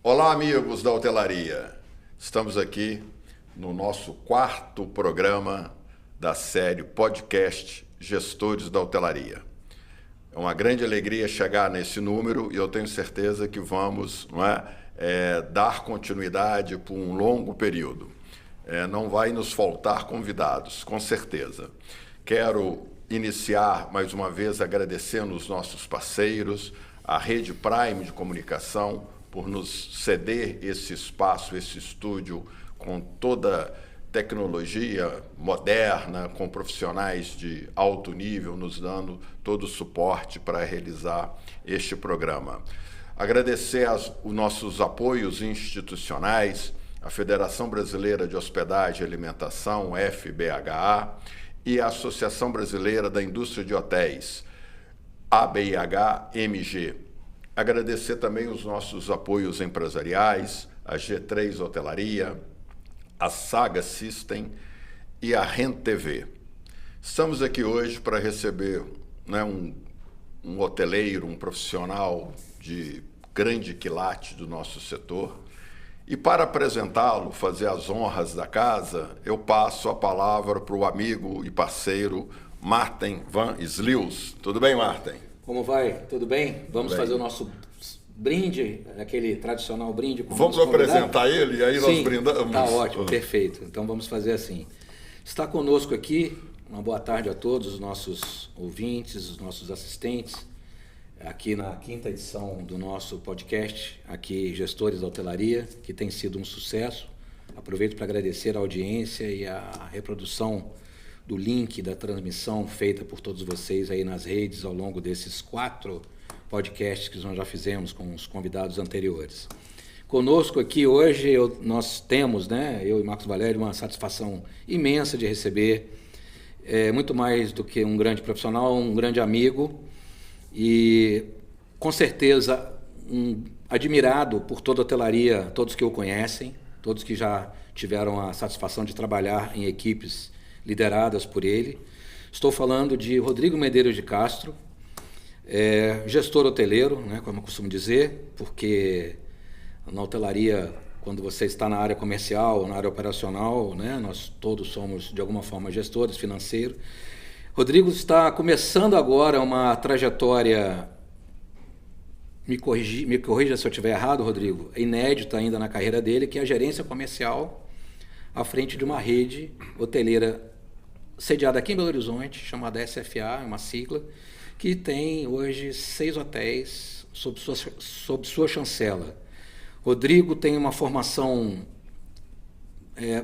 Olá, amigos da hotelaria. Estamos aqui no nosso quarto programa da série podcast Gestores da Hotelaria. É uma grande alegria chegar nesse número e eu tenho certeza que vamos dar continuidade por um longo período. Não vai nos faltar convidados, com certeza. Quero iniciar mais uma vez agradecendo os nossos parceiros, a Rede Prime de Comunicação, por nos ceder esse espaço, esse estúdio com toda tecnologia moderna, com profissionais de alto nível, nos dando todo o suporte para realizar este programa. Agradecer os nossos apoios institucionais, a Federação Brasileira de Hospedagem e Alimentação, FBHA, e a Associação Brasileira da Indústria de Hotéis, ABIH-MG. Agradecer também os nossos apoios empresariais, a G3 Hotelaria, a Saga System e a Rent TV. Estamos aqui hoje para receber um hoteleiro, um profissional de grande quilate do nosso setor. E para apresentá-lo, fazer as honras da casa, eu passo a palavra para o amigo e parceiro Martin Van Slews. Tudo bem, Martin? Como vai? Tudo bem? Vamos fazer o nosso brinde, aquele tradicional brinde. Vamos apresentar ele e aí nós brindamos. Tá ótimo, perfeito. Então vamos fazer assim. Está conosco aqui, uma boa tarde a todos os nossos ouvintes, os nossos assistentes, aqui na quinta edição do nosso podcast, aqui Gestores da Hotelaria, que tem sido um sucesso. Aproveito para agradecer a audiência e a reprodução do link da transmissão feita por todos vocês aí nas redes ao longo desses 4 podcasts que nós já fizemos com os convidados anteriores. Conosco aqui hoje nós temos, eu e Marcos Valério, uma satisfação imensa de receber, muito mais do que um grande profissional, um grande amigo, e com certeza admirado por toda a hotelaria, todos que o conhecem, todos que já tiveram a satisfação de trabalhar em equipes lideradas por ele. Estou falando de Rodrigo Medeiros de Castro, gestor hoteleiro, como eu costumo dizer, porque na hotelaria, quando você está na área comercial, na área operacional, nós todos somos de alguma forma gestores financeiros. Rodrigo está começando agora uma trajetória, me corrija se eu estiver errado, Rodrigo, inédita ainda na carreira dele, que é a gerência comercial à frente de uma rede hoteleira sediada aqui em Belo Horizonte, chamada SFA, uma sigla, que tem hoje 6 hotéis sob sua chancela. Rodrigo tem uma formação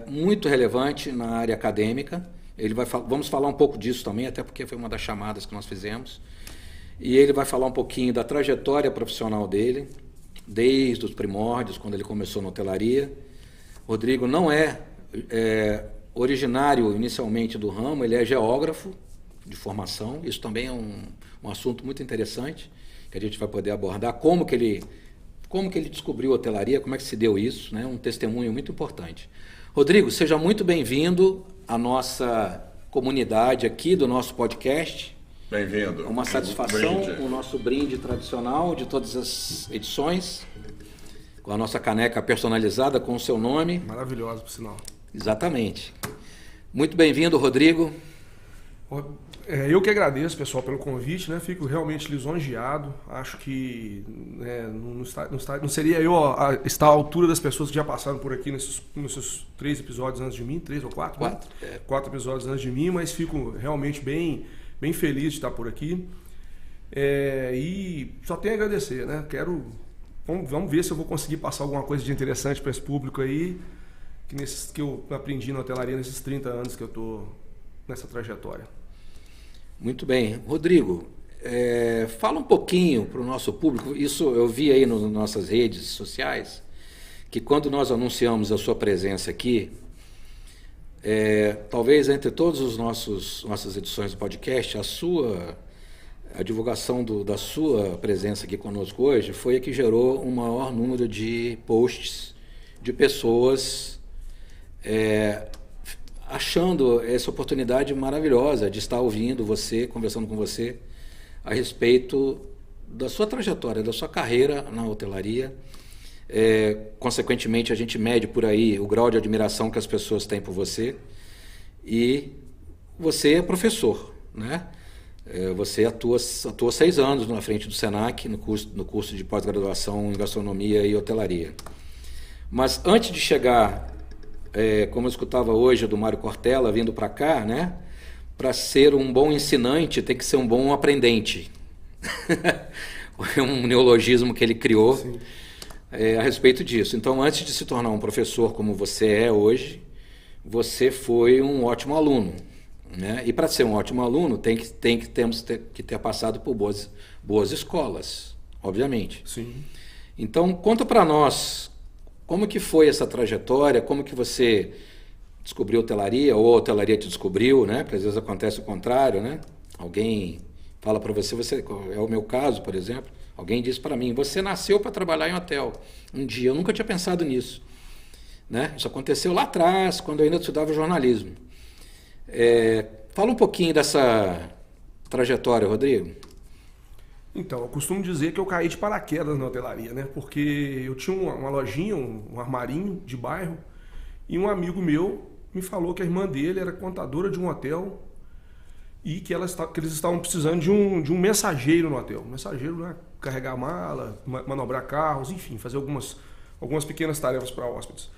muito relevante na área acadêmica. Vamos falar um pouco disso também, até porque foi uma das chamadas que nós fizemos. E ele vai falar um pouquinho da trajetória profissional dele, desde os primórdios, quando ele começou na hotelaria. Rodrigo não é originário inicialmente do ramo, ele é geógrafo de formação. Isso também é um assunto muito interessante, que a gente vai poder abordar, como que ele descobriu a hotelaria, como é que se deu isso, um testemunho muito importante. Rodrigo, seja muito bem-vindo à nossa comunidade aqui do nosso podcast. Bem-vindo. É uma satisfação, o nosso brinde tradicional de todas as edições, com a nossa caneca personalizada com o seu nome. Maravilhosa, por sinal. Exatamente. Muito bem-vindo, Rodrigo. Eu que agradeço, pessoal, pelo convite, Fico realmente lisonjeado. Acho que não seria eu estar à altura das pessoas que já passaram por aqui nesses 3 episódios antes de mim, 3 ou 4? 4. 4 episódios antes de mim, mas fico realmente bem feliz de estar por aqui. E só tenho a agradecer, Vamos ver se eu vou conseguir passar alguma coisa de interessante para esse público aí, que eu aprendi na hotelaria nesses 30 anos que eu estou nessa trajetória. Muito bem. Rodrigo, fala um pouquinho para o nosso público. Isso eu vi aí nas nossas redes sociais, que quando nós anunciamos a sua presença aqui, talvez entre todas as nossas edições do podcast, a divulgação da sua presença aqui conosco hoje foi a que gerou um maior número de posts de pessoas achando essa oportunidade maravilhosa de estar ouvindo você, conversando com você a respeito da sua trajetória, da sua carreira na hotelaria. Consequentemente, a gente mede por aí o grau de admiração que as pessoas têm por você. E você é professor, né? Você atua 6 anos na frente do Senac, no curso de pós-graduação em gastronomia e hotelaria. Mas antes de chegar, como eu escutava hoje do Mário Cortella, vindo para cá, né? Para ser um bom ensinante, tem que ser um bom aprendente. É um neologismo que ele criou a respeito disso. Então, antes de se tornar um professor como você é hoje, você foi um ótimo aluno, né? E para ser um ótimo aluno, temos que ter passado por boas escolas, obviamente. Sim. Então, conta para nós como que foi essa trajetória, como que você descobriu hotelaria, ou a hotelaria te descobriu, né? Porque às vezes acontece o contrário, né? Alguém fala para você, é o meu caso, por exemplo, alguém disse para mim, você nasceu para trabalhar em hotel. Um dia, eu nunca tinha pensado nisso. Né? Isso aconteceu lá atrás, quando eu ainda estudava jornalismo. Fala um pouquinho dessa trajetória, Rodrigo. Então, eu costumo dizer que eu caí de paraquedas na hotelaria, né? Porque eu tinha uma lojinha, um armarinho de bairro, e um amigo meu me falou que a irmã dele era contadora de um hotel e que eles estavam precisando de um mensageiro no hotel. Um mensageiro, né? Carregar mala, manobrar carros, enfim, fazer algumas pequenas tarefas para hóspedes.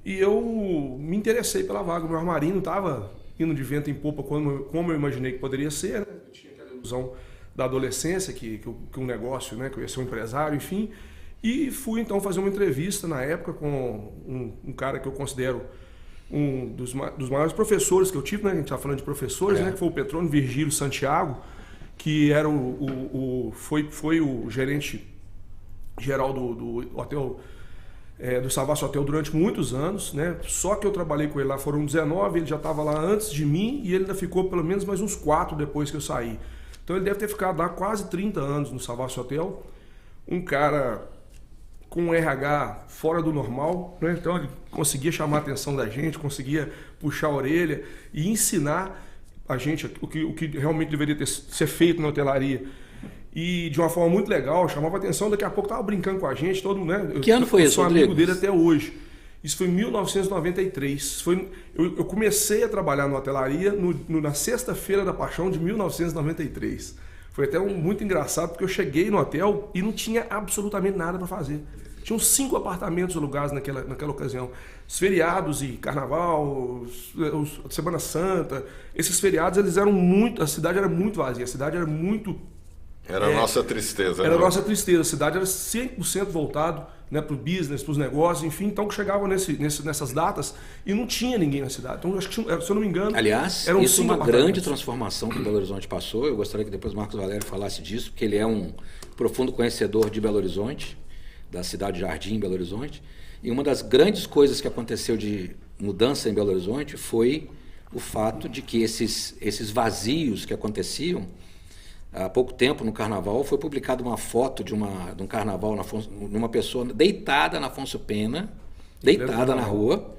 E eu me interessei pela vaga. O meu armarinho estava indo de vento em popa como eu imaginei que poderia ser. Né? Eu tinha aquela ilusão da adolescência, que um negócio, né? Que eu ia ser um empresário, enfim. E fui então fazer uma entrevista na época com um cara que eu considero um dos maiores professores que eu tive, né? A gente está falando de professores, né? Que foi o Petrônio Virgílio Santiago, que era foi o gerente geral do hotel, do Savassi Hotel durante muitos anos, né? Só que eu trabalhei com ele lá, foram 19, ele já estava lá antes de mim e ele ainda ficou pelo menos mais uns 4 depois que eu saí. Então ele deve ter ficado lá quase 30 anos no Savassi Hotel, um cara com um RH fora do normal, né? Então ele conseguia chamar a atenção da gente, conseguia puxar a orelha e ensinar a gente o que realmente deveria ser feito na hotelaria. E de uma forma muito legal, chamava a atenção, daqui a pouco estava brincando com a gente, todo, né? Que ano foi isso, Rodrigo? Eu sou amigo dele até hoje. Isso foi em 1993. Eu comecei a trabalhar na hotelaria na Sexta-feira da Paixão de 1993. Foi até muito engraçado, porque eu cheguei no hotel e não tinha absolutamente nada para fazer. Tinham 5 apartamentos alugados naquela ocasião. Os feriados e carnaval, Semana Santa, esses feriados eles eram muito... A cidade era muito vazia, a cidade era muito... Era a nossa tristeza. Era a nossa tristeza. A cidade era 100% voltado, né, para o business, para os negócios, enfim. Então, que chegava nessas datas e não tinha ninguém na cidade. Então, acho que, se eu não me engano... Aliás, isso é uma grande transformação que Belo Horizonte passou. Eu gostaria que depois o Marcos Valério falasse disso, porque ele é um profundo conhecedor de Belo Horizonte, da cidade Jardim, Belo Horizonte. E uma das grandes coisas que aconteceu de mudança em Belo Horizonte foi o fato de que esses vazios que aconteciam... Há pouco tempo, no carnaval, foi publicada uma foto de um carnaval numa pessoa deitada na Afonso Pena, deitada na rua,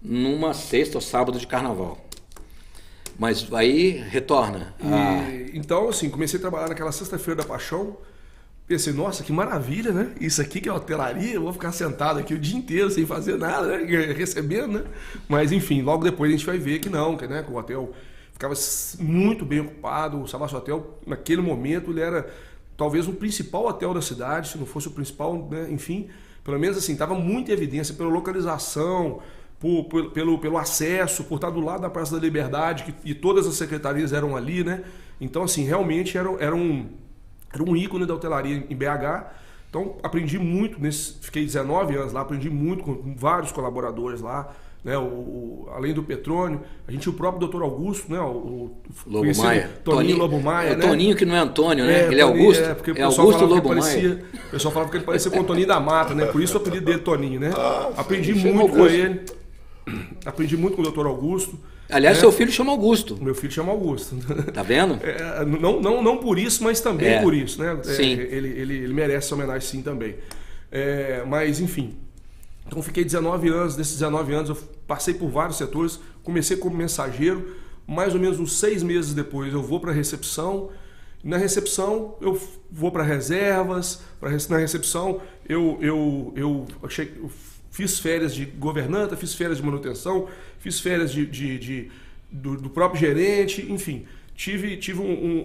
numa sexta ou sábado de carnaval. Mas aí retorna. Então, assim, comecei a trabalhar naquela Sexta-feira da Paixão, pensei, nossa, que maravilha, né? Isso aqui que é hotelaria, eu vou ficar sentado aqui o dia inteiro sem fazer nada, né? Recebendo, né? Mas, enfim, logo depois a gente vai ver que não, né? Que o hotel... ficava muito bem ocupado. O Savassi Hotel, naquele momento, ele era talvez o principal hotel da cidade, se não fosse o principal, né? Enfim, pelo menos assim, estava muito em evidência pela localização, pelo acesso, por estar do lado da Praça da Liberdade, e todas as secretarias eram ali, né? Então, assim, realmente era um ícone da hotelaria em BH. Então, aprendi muito, fiquei 19 anos lá, aprendi muito com vários colaboradores lá. Né, além do Petrônio, a gente tinha o próprio Dr. Augusto, né, o Lobo Maia. Toninho Lobo Maia, né? Toninho que não é Antônio, né? Ele é Augusto. Porque Augusto Lobo Maia. O pessoal falava que ele parecia com o Toninho da Mata, né? Por isso o apelido dele Toninho, né? Aprendi muito com ele. Aprendi muito com o Dr. Augusto. Aliás, seu filho chama Augusto. Meu filho chama Augusto. Tá vendo? Não por isso, mas também por isso, né? Sim. Ele merece essa homenagem sim também. Mas, enfim... Então, fiquei 19 anos. Desses 19 anos, eu passei por vários setores. Comecei como mensageiro. Mais ou menos uns 6 meses depois, eu vou para a recepção. Na recepção, eu vou para reservas. Na recepção, eu fiz férias de governanta, fiz férias de manutenção, fiz férias do próprio gerente, enfim.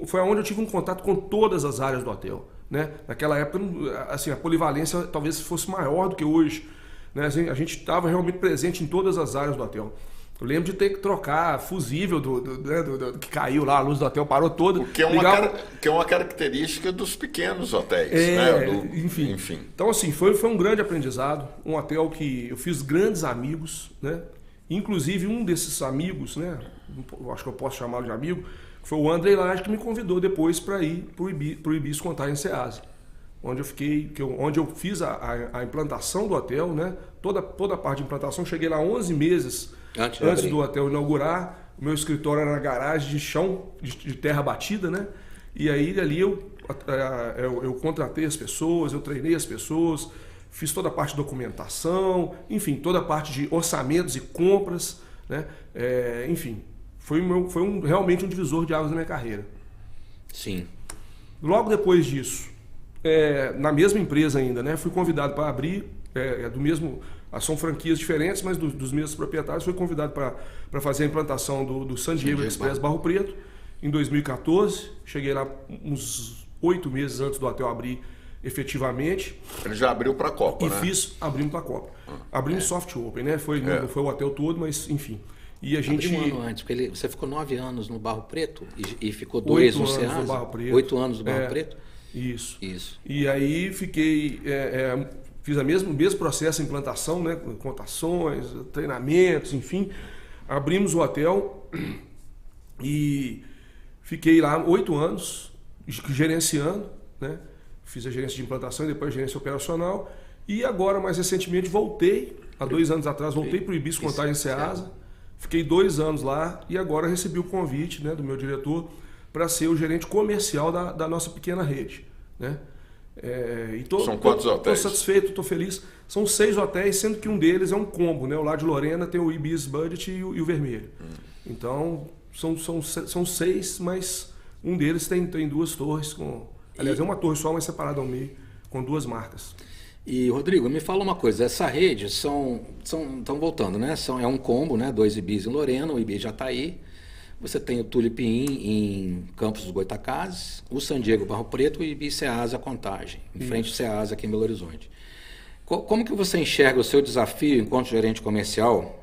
Foi onde eu tive um contato com todas as áreas do hotel. Né? Naquela época, assim, a polivalência talvez fosse maior do que hoje. Né? Assim, a gente estava realmente presente em todas as áreas do hotel. Eu lembro de ter que trocar fusível que caiu lá, a luz do hotel parou toda. O que é uma característica dos pequenos hotéis. Né? Enfim. Então, assim, foi um grande aprendizado. Um hotel que eu fiz grandes amigos, né? Inclusive um desses amigos, né? Acho que eu posso chamá-lo de amigo, foi o André Lage, que me convidou depois para ir para o Ibis Contagem Ceasa, onde eu fiz a implantação do hotel, né? Toda a parte de implantação. Cheguei lá 11 meses antes do hotel inaugurar. O meu escritório era na garagem de chão, de terra batida, né? E aí ali eu contratei as pessoas, eu treinei as pessoas, fiz toda a parte de documentação, enfim, toda a parte de orçamentos e compras, né? Enfim, foi realmente um divisor de águas na minha carreira. Sim. Logo depois disso, na mesma empresa ainda, né? Fui convidado para abrir, são franquias diferentes, mas dos mesmos proprietários. Fui convidado para fazer a implantação do San Diego Express Barro Preto em 2014. Cheguei lá uns 8 meses antes do hotel abrir efetivamente. Ele já abriu para a Copa, né? Abrimos para a Copa. Abrimos soft open, né? Não foi o hotel todo, mas enfim. E a gente... Abriu um ano antes, porque você ficou 9 anos no Barro Preto e ficou 2 no Ceasa? 8 anos no Barro Preto? Isso. E aí fiquei... Fiz o mesmo processo de implantação, né? Contações, treinamentos, enfim. Abrimos o hotel e fiquei lá 8 anos gerenciando, né? Fiz a gerência de implantação e depois a gerência operacional. E agora, mais recentemente, há 2 anos atrás, voltei para o Ibis Contagem Ceasa. Fiquei 2 anos lá e agora recebi o convite, né, do meu diretor para ser o gerente comercial da nossa pequena rede, né? São quantos hotéis? Estou satisfeito, estou feliz. São 6 hotéis, sendo que um deles é um combo, né? O lá de Lorena tem o Ibis Budget e o Vermelho. Então, são 6, mas um deles tem 2 torres. Aliás, é uma torre só, mas separada ao meio, com 2 marcas. E, Rodrigo, me fala uma coisa. Essa rede estão voltando, né? É um combo, né? 2 Ibis em Lorena, o Ibis Jataí. Você tem o Tulipim em Campos dos Goitacazes, o San Diego Barro Preto e o Ibis Ceasa Contagem, em frente ao Ceasa aqui em Belo Horizonte. Como que você enxerga o seu desafio enquanto gerente comercial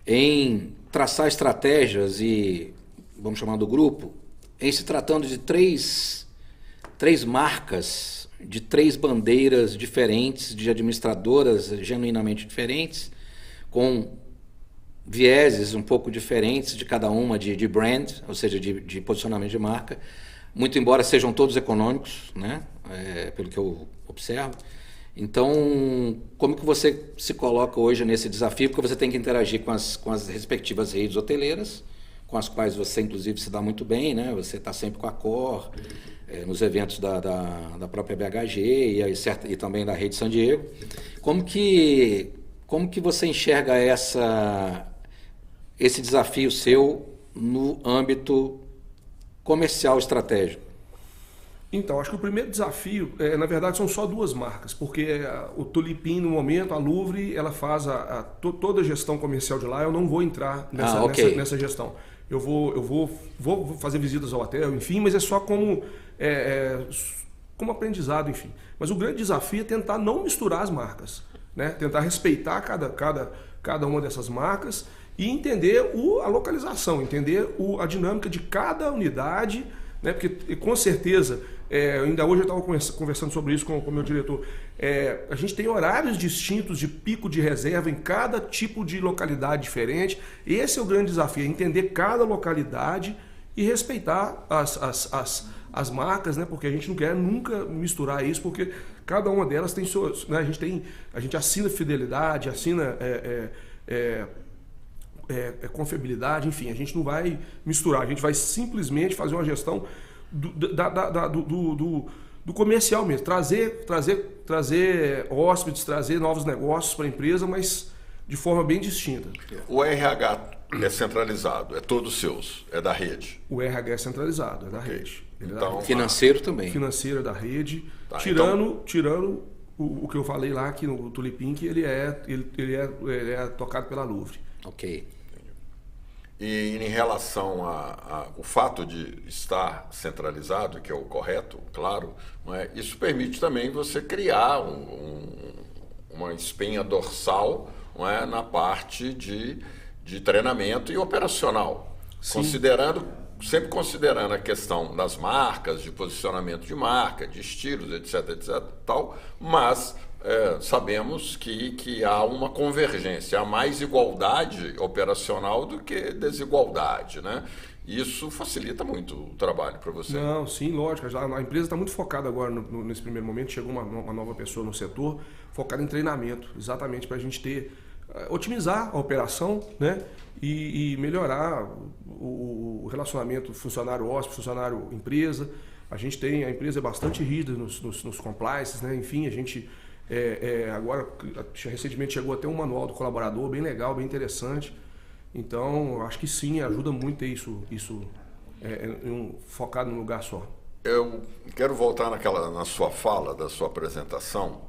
em traçar estratégias e, vamos chamar do grupo, em se tratando de três marcas, de 3 bandeiras diferentes, de administradoras genuinamente diferentes, com vieses um pouco diferentes de cada uma de brand, ou seja, de posicionamento de marca, muito embora sejam todos econômicos, né? Pelo que eu observo. Então, como que você se coloca hoje nesse desafio? Porque você tem que interagir com as respectivas redes hoteleiras, com as quais você, inclusive, se dá muito bem, né? Você está sempre com a Cor, nos eventos da própria BHG e também da rede San Diego. Como que você enxerga esse desafio seu no âmbito comercial estratégico? Então, acho que o primeiro desafio, na verdade, são só 2 marcas, porque o Tulipim, no momento, a Louvre, ela faz toda a gestão comercial de lá. Eu não vou entrar nessa gestão. Eu vou fazer visitas ao hotel, enfim, mas é só como aprendizado, enfim. Mas o grande desafio é tentar não misturar as marcas, né? Tentar respeitar cada uma dessas marcas e entender a localização, entender a dinâmica de cada unidade, né? Porque, com certeza, ainda hoje eu estava conversando sobre isso com o meu diretor, a gente tem horários distintos de pico de reserva em cada tipo de localidade diferente. Esse é o grande desafio, entender cada localidade e respeitar as marcas, né? Porque a gente não quer nunca misturar isso, porque cada uma delas tem suas, né? A gente assina fidelidade, assina confiabilidade, enfim, a gente não vai misturar, a gente vai simplesmente fazer uma gestão do comercial mesmo, trazer hóspedes, trazer novos negócios para a empresa, mas de forma bem distinta. O RH é centralizado, é todos seus, é da rede. O RH é centralizado, é da rede. Então, financeiro também. Financeiro é da rede, Tá, tirando o que eu falei lá, que no Tulipim, que ele é tocado pela Louvre. Ok. E em relação o fato de estar centralizado, que é o correto, claro, não é? Isso permite também você criar uma espinha dorsal, não é? Na parte de treinamento e operacional, sempre considerando a questão das marcas, de posicionamento de marca, de estilos, etc, tal, mas sabemos que há uma convergência, há mais igualdade operacional do que desigualdade, né? Isso facilita muito o trabalho para você. Não, sim, lógico. A empresa está muito focada agora, nesse primeiro momento, chegou uma nova pessoa no setor, focada em treinamento, exatamente para a gente otimizar a operação, né? E melhorar o relacionamento funcionário-hóspede, funcionário-empresa. A empresa é bastante rígida nos compliances, né? Enfim, a gente agora, recentemente chegou até um manual do colaborador, bem legal, bem interessante. Então, acho que sim, ajuda muito ter isso focado num lugar só. Eu quero voltar na sua fala, da sua apresentação,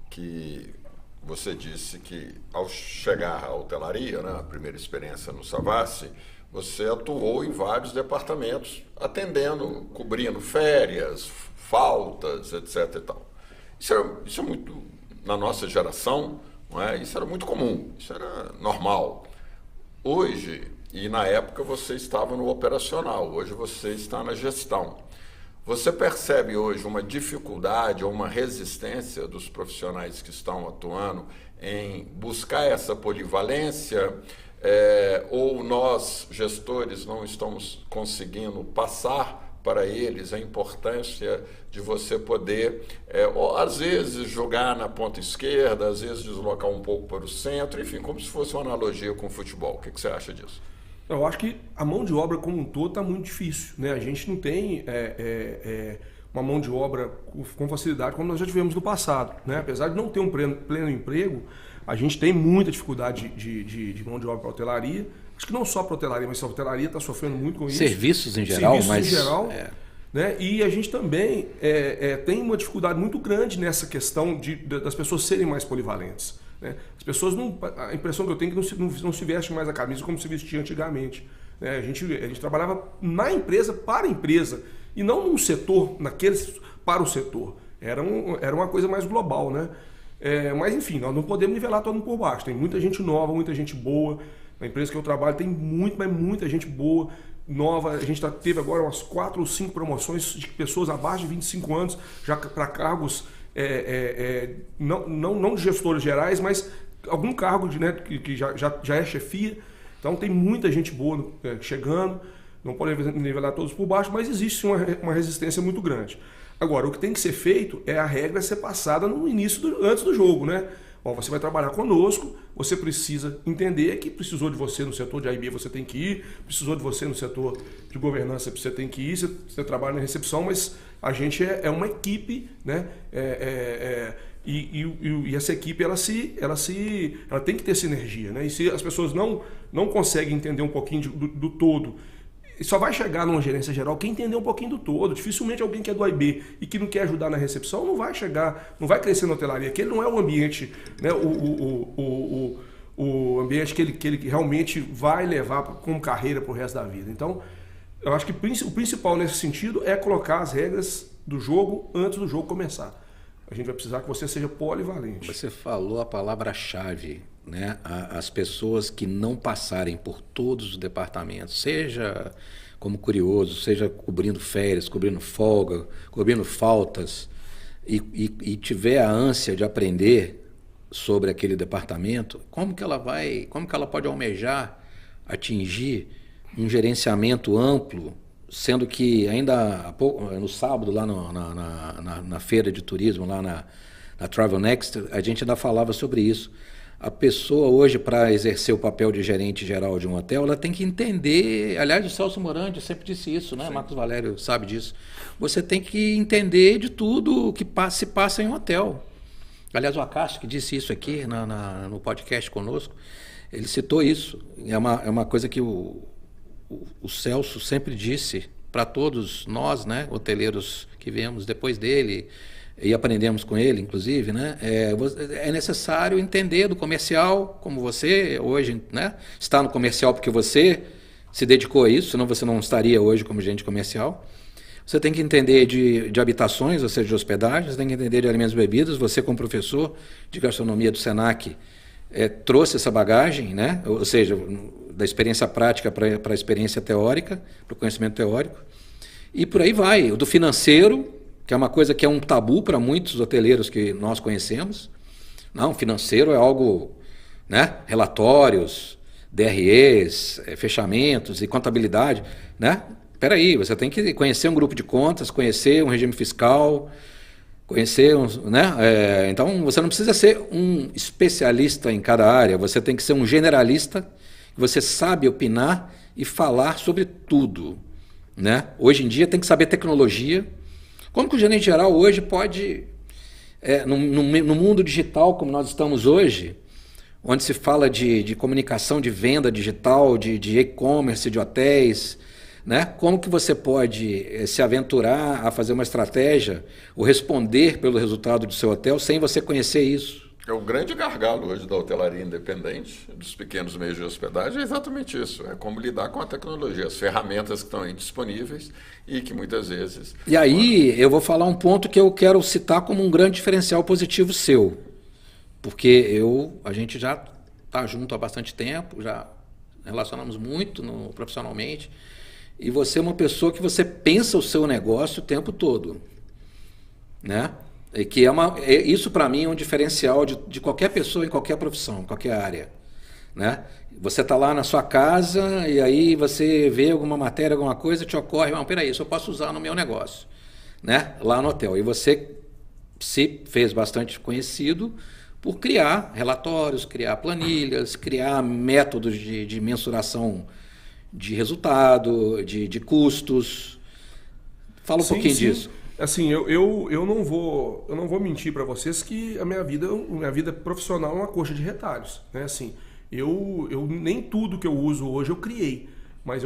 que você disse que ao chegar à hotelaria, né, a primeira experiência no Savassi, você atuou em vários departamentos, atendendo, cobrindo férias, faltas, etc. E tal. Isso é muito, na nossa geração, não é? Isso era muito comum, isso era normal. Hoje, e na época você estava no operacional, hoje você está na gestão. Você percebe hoje uma dificuldade ou uma resistência dos profissionais que estão atuando em buscar essa polivalência, ou nós, gestores, não estamos conseguindo passar para eles a importância de você poder, ou, às vezes, jogar na ponta esquerda, às vezes deslocar um pouco para o centro, enfim, como se fosse uma analogia com o futebol. O que você acha disso? Eu acho que a mão de obra como um todo está muito difícil, né? A gente não tem uma mão de obra com facilidade como nós já tivemos no passado, né? Apesar de não ter um pleno emprego, a gente tem muita dificuldade de mão de obra para a hotelaria. Acho que não só para a hotelaria, mas a hotelaria está sofrendo muito com isso. Serviços em geral, né? E a gente também tem uma dificuldade muito grande nessa questão das pessoas serem mais polivalentes. Né? As pessoas a impressão que eu tenho é que não se veste mais a camisa como se vestia antigamente. Né? A gente trabalhava na empresa, para a empresa, e não num setor, para o setor. Era uma coisa mais global, né? Mas enfim, nós não podemos nivelar todo mundo por baixo. Tem muita gente nova, muita gente boa. Na empresa que eu trabalho tem muita gente boa, nova. A gente teve agora umas 4 ou 5 promoções de pessoas abaixo de 25 anos, já para cargos, não de gestores gerais, mas algum cargo que já é chefia. Então tem muita gente boa chegando, não podemos nivelar todos por baixo, mas existe uma resistência muito grande. Agora, o que tem que ser feito é a regra ser passada no início, antes do jogo, né? Ó, você vai trabalhar conosco, você precisa entender que precisou de você no setor de A&B, você tem que ir, precisou de você no setor de governança, você tem que ir, você trabalha na recepção, mas a gente é uma equipe, né? E essa equipe ela tem que ter sinergia, né? E se as pessoas não conseguem entender um pouquinho do todo, só vai chegar numa gerência geral quem entender um pouquinho do todo. Dificilmente alguém que é do A&B e que não quer ajudar na recepção não vai chegar, não vai crescer na hotelaria. Aquele não é o ambiente, né? O ambiente que ele realmente vai levar como carreira para o resto da vida. Então, eu acho que o principal nesse sentido é colocar as regras do jogo antes do jogo começar. A gente vai precisar que você seja polivalente. Você falou a palavra-chave, né? As pessoas que não passarem por todos os departamentos, seja como curioso, seja cobrindo férias, cobrindo folga, cobrindo faltas, e tiver a ânsia de aprender sobre aquele departamento, como que ela pode almejar atingir um gerenciamento amplo, sendo que ainda no sábado, lá na feira de turismo, lá na Travel Next, a gente ainda falava sobre isso. A pessoa hoje, para exercer o papel de gerente geral de um hotel, ela tem que entender, aliás, o Celso Morandi sempre disse isso, né? Marcos Valério sabe disso. Você tem que entender de tudo o que se passa em um hotel. Aliás, o Acácio, que disse isso aqui no podcast conosco, ele citou isso. É uma coisa que o Celso sempre disse para todos nós, né, hoteleiros que viemos depois dele e aprendemos com ele, inclusive, né, é necessário entender do comercial, como você hoje, né, está no comercial porque você se dedicou a isso, senão você não estaria hoje como gerente comercial. Você tem que entender de habitações, ou seja, de hospedagem, você tem que entender de alimentos e bebidas. Você, como professor de gastronomia do Senac, trouxe essa bagagem, né? Ou seja, da experiência prática para a experiência teórica, para o conhecimento teórico. E por aí vai. O do financeiro, que é uma coisa que é um tabu para muitos hoteleiros que nós conhecemos. Não, financeiro é algo, né? Relatórios, DREs, fechamentos e contabilidade, né? Espera aí, você tem que conhecer um grupo de contas, conhecer um regime fiscal, conhecer, né? Então, você não precisa ser um especialista em cada área, você tem que ser um generalista, você sabe opinar e falar sobre tudo, né? Hoje em dia tem que saber tecnologia. Como que o gerente geral hoje pode, no mundo digital como nós estamos hoje, onde se fala de comunicação, de venda digital, de e-commerce, de hotéis, né? Como que você pode se aventurar a fazer uma estratégia ou responder pelo resultado do seu hotel sem você conhecer isso? É o grande gargalo hoje da hotelaria independente, dos pequenos meios de hospedagem, é exatamente isso. É como lidar com a tecnologia, as ferramentas que estão aí disponíveis e que muitas vezes... E aí eu vou falar um ponto que eu quero citar como um grande diferencial positivo seu. Porque a gente já está junto há bastante tempo, já relacionamos muito profissionalmente, e você é uma pessoa que você pensa o seu negócio o tempo todo, né? E que isso para mim é um diferencial de qualquer pessoa em qualquer profissão, em qualquer área, né? Você está lá na sua casa e aí você vê alguma matéria, alguma coisa, te ocorre, não, peraí, isso eu posso usar no meu negócio, né? Lá no hotel. E você se fez bastante conhecido por criar relatórios, criar planilhas, criar métodos de mensuração de resultado, de custos. Fala um pouquinho disso. Assim, eu não vou mentir para vocês que a minha vida profissional é uma coxa de retalhos, né? Assim, eu nem tudo que eu uso hoje eu criei, mas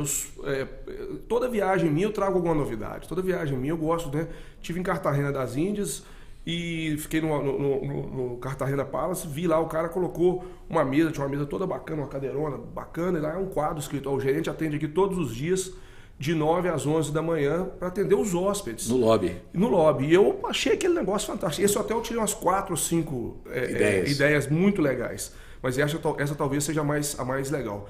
toda viagem minha eu trago alguma novidade. Toda viagem minha eu gosto, né? Tive em Cartagena das Índias e fiquei no Cartagena Palace, vi lá, o cara colocou uma mesa, tinha uma mesa toda bacana, uma cadeirona bacana, e lá é um quadro escrito, o gerente atende aqui todos os dias, de 9 às 11 da manhã, para atender os hóspedes. No lobby. No lobby. E eu achei aquele negócio fantástico. Esse hotel eu tirei umas 4 ou 5 ideias muito legais, mas essa talvez seja a mais legal.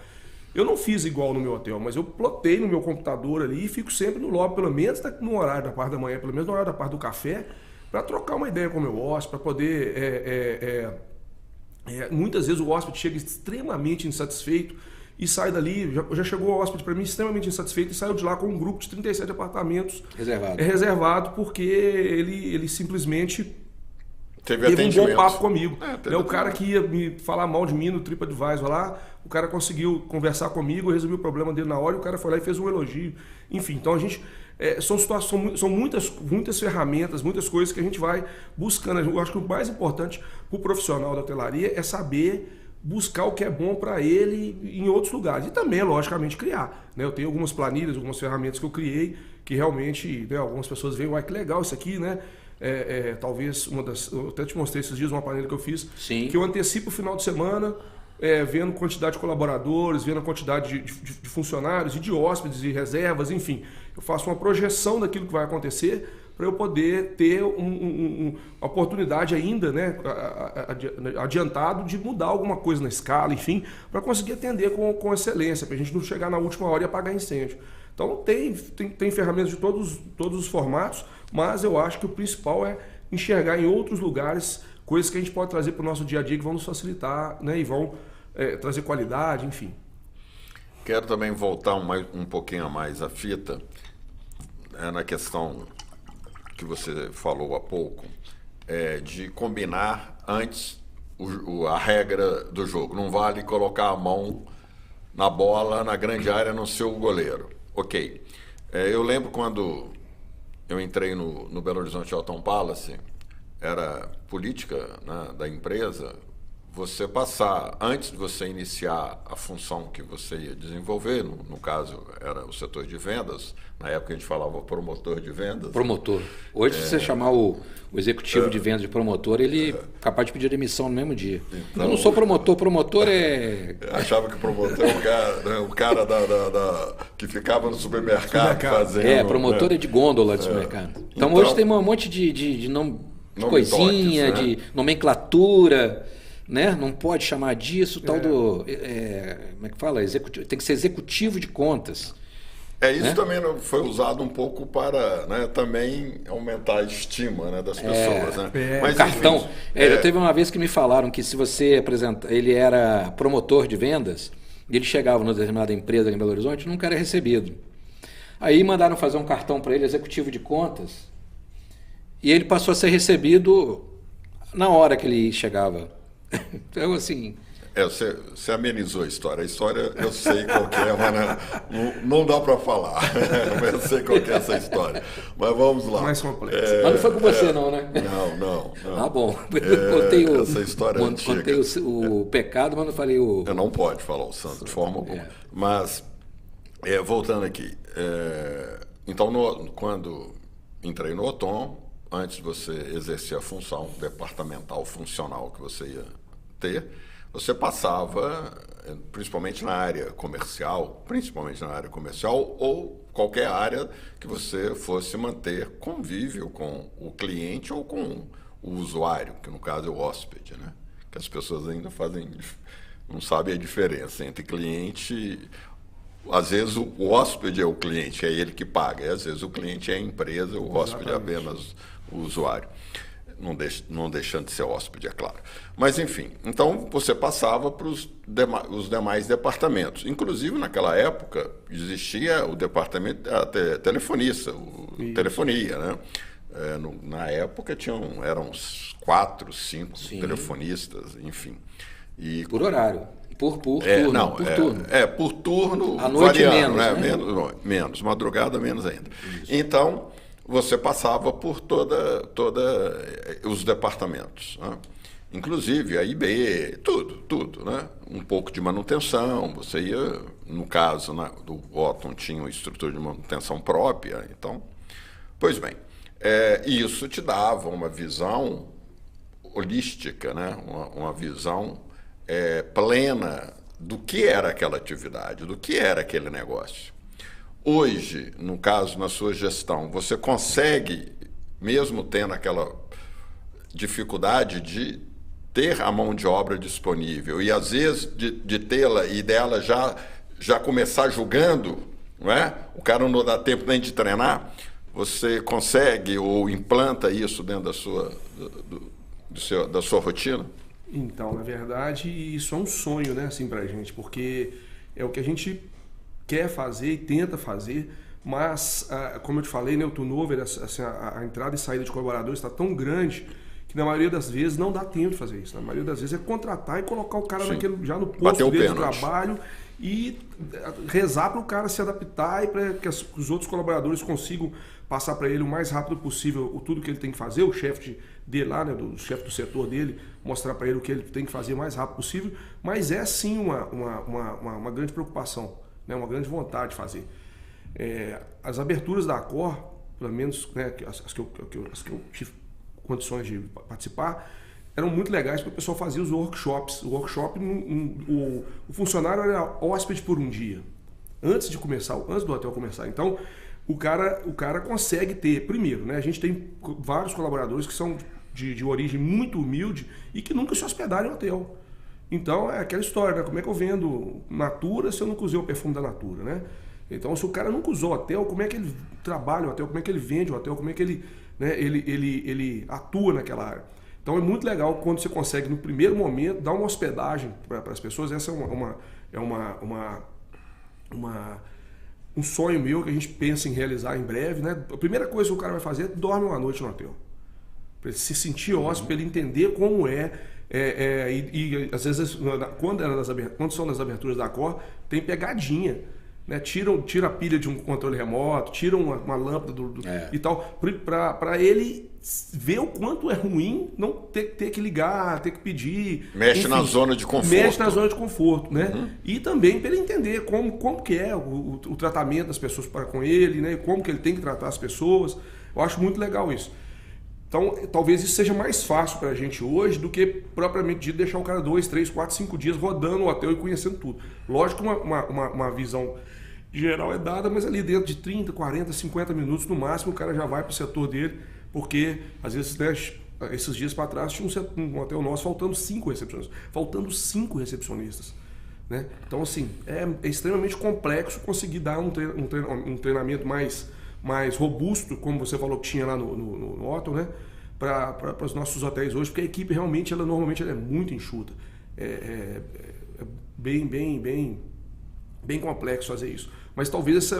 Eu não fiz igual no meu hotel, mas eu plotei no meu computador ali e fico sempre no lobby, pelo menos no horário da parte da manhã, pelo menos no horário da parte do café, para trocar uma ideia com o meu hóspede, para poder... muitas vezes o hóspede chega extremamente insatisfeito e sai dali, já chegou o hóspede para mim extremamente insatisfeito e saiu de lá com um grupo de 37 apartamentos reservado porque ele simplesmente teve um bom papo comigo. O cara que ia me falar mal de mim no TripAdvisor lá, o cara conseguiu conversar comigo, resolveu o problema dele na hora e o cara foi lá e fez um elogio. Enfim, então a gente... são muitas ferramentas, muitas coisas que a gente vai buscando. Eu acho que o mais importante para o profissional da hotelaria é saber buscar o que é bom para ele em outros lugares. E também, logicamente, criar, né? Eu tenho algumas planilhas, algumas ferramentas que eu criei que realmente, né, algumas pessoas veem, uai, que legal isso aqui, né? Talvez eu até te mostrei esses dias uma planilha que eu fiz, Sim. Que eu antecipo o final de semana, vendo quantidade de colaboradores, vendo a quantidade de funcionários e de hóspedes e reservas, enfim. Eu faço uma projeção daquilo que vai acontecer para eu poder ter uma oportunidade ainda, né, adiantado de mudar alguma coisa na escala, enfim, para conseguir atender com excelência, para a gente não chegar na última hora e apagar incêndio. Então tem ferramentas de todos os formatos, mas eu acho que o principal é enxergar em outros lugares coisas que a gente pode trazer para o nosso dia a dia que vão nos facilitar, né, e vão trazer qualidade, enfim. Quero também voltar um pouquinho a mais a fita na questão que você falou há pouco, de combinar antes a regra do jogo. Não vale colocar a mão na bola, na grande área, no seu goleiro. Ok. Eu lembro quando eu entrei no Belo Horizonte Hilton Palace, era política, né, da empresa, você passar, antes de você iniciar a função que você ia desenvolver, no caso era o setor de vendas, na época a gente falava promotor de vendas. Promotor. Hoje, se você chamar o executivo de vendas de promotor, ele é capaz de pedir demissão no mesmo dia. Então, eu não sou promotor, promotor é... Achava que o promotor é o cara que ficava no supermercado fazendo... promotor é de gôndola de supermercado. Então hoje tem um monte de coisinha, toques, né? de nomenclatura... Né? Não pode chamar disso, tal do... como é que fala? Tem que ser executivo de contas. Isso, né? Também foi usado um pouco para, né, também aumentar a estima, né, das pessoas. Né? Mas, cartão. Enfim, já teve uma vez que me falaram que se você apresenta... Ele era promotor de vendas, e ele chegava numa determinada empresa em Belo Horizonte e nunca era recebido. Aí mandaram fazer um cartão para ele, executivo de contas, e ele passou a ser recebido na hora que ele chegava. Então, assim... Você amenizou a história. A história eu sei qual que é, mas não dá para falar. Mas eu sei qual que é essa história. Mas vamos lá. Mais complexo. Mas não foi com você, não, né? Não. Ah, bom. Eu contei essa história contei o pecado, mas não falei o... Eu não pode falar o santo de forma alguma. Mas, voltando aqui. Então, quando entrei no Otom, antes de você exercer a função departamental funcional que você ia ter, você passava, principalmente na área comercial, ou qualquer área que você fosse manter convívio com o cliente ou com o usuário, que no caso é o hóspede, né? Que as pessoas ainda não sabem a diferença entre cliente... Às vezes o hóspede é o cliente, é ele que paga, e às vezes o cliente é a empresa, o hóspede é apenas o usuário. Não deixando de ser hóspede, é claro. Mas, enfim, então você passava para os demais departamentos. Inclusive, naquela época, existia o departamento telefonista, telefonia, né? Na época eram uns 4, 5 telefonistas, enfim. Por horário. Por turno. Por turno. À noite variando, menos, né? Menos, madrugada menos ainda. Isso. Então, você passava por toda os departamentos, né? Inclusive a IB, tudo, né? Um pouco de manutenção, você ia, no caso do Otom, tinha uma estrutura de manutenção própria, então, pois bem, isso te dava uma visão holística, né? Uma visão plena do que era aquela atividade, do que era aquele negócio. Hoje, no caso, na sua gestão, você consegue, mesmo tendo aquela dificuldade de ter a mão de obra disponível e, às vezes, de tê-la e dela já começar julgando, não é? O cara não dá tempo nem de treinar, você consegue ou implanta isso dentro da sua rotina? Então, na verdade, isso é um sonho, né, assim, pra gente, porque é o que a gente quer fazer e tenta fazer, mas, como eu te falei, né, o turnover, assim, a entrada e saída de colaboradores está tão grande que na maioria das vezes não dá tempo de fazer isso. Na maioria das vezes é contratar e colocar o cara já no posto dele de trabalho e rezar para o cara se adaptar e para que os outros colaboradores consigam passar para ele o mais rápido possível tudo que ele tem que fazer, o chefe dele lá, né, o chefe do setor dele, mostrar para ele o que ele tem que fazer o mais rápido possível, mas é sim uma grande preocupação, né, uma grande vontade de fazer. As aberturas da Accor, pelo menos, né, as que eu tive condições de participar, eram muito legais porque o pessoal fazia os workshops. O workshop, o funcionário era hóspede por um dia, antes do hotel começar. Então, o cara consegue ter, primeiro, né, a gente tem vários colaboradores que são de origem muito humilde e que nunca se hospedaram em hotel. Então, é aquela história, né? Como é que eu vendo Natura se eu nunca usei o perfume da Natura, né? Então, se o cara nunca usou hotel, como é que ele trabalha o hotel, como é que ele vende o hotel, como é que ele, né, ele atua naquela área. Então, é muito legal quando você consegue, no primeiro momento, dar uma hospedagem para as pessoas. Essa é um sonho meu que a gente pensa em realizar em breve, né? A primeira coisa que o cara vai fazer é dormir uma noite no hotel. Para ele se sentir hóspede, para ele entender como e às vezes, quando são nas aberturas da Accor, tem pegadinha. né? Tira a pilha de um controle remoto, tira uma lâmpada e tal, para ele ver o quanto é ruim não ter que ligar, ter que pedir. Mexe na zona de conforto. Mexe na zona de conforto, né? E também para ele entender como que é o tratamento das pessoas com ele, né? Como que ele tem que tratar as pessoas. Eu acho muito legal isso. Então, talvez isso seja mais fácil para a gente hoje do que propriamente dito deixar o cara 2, 3, 4, 5 dias rodando o hotel e conhecendo tudo. Lógico que uma visão geral é dada, mas ali dentro de 30, 40, 50 minutos no máximo o cara já vai para o setor dele, porque às vezes, né, esses dias para trás tinha um hotel nosso faltando 5 recepcionistas. Né? Então, assim, é extremamente complexo conseguir dar um treinamento mais robusto, como você falou que tinha lá no hotel, né? Para os nossos hotéis hoje, porque a equipe realmente, normalmente ela é muito enxuta. É bem complexo fazer isso. Mas talvez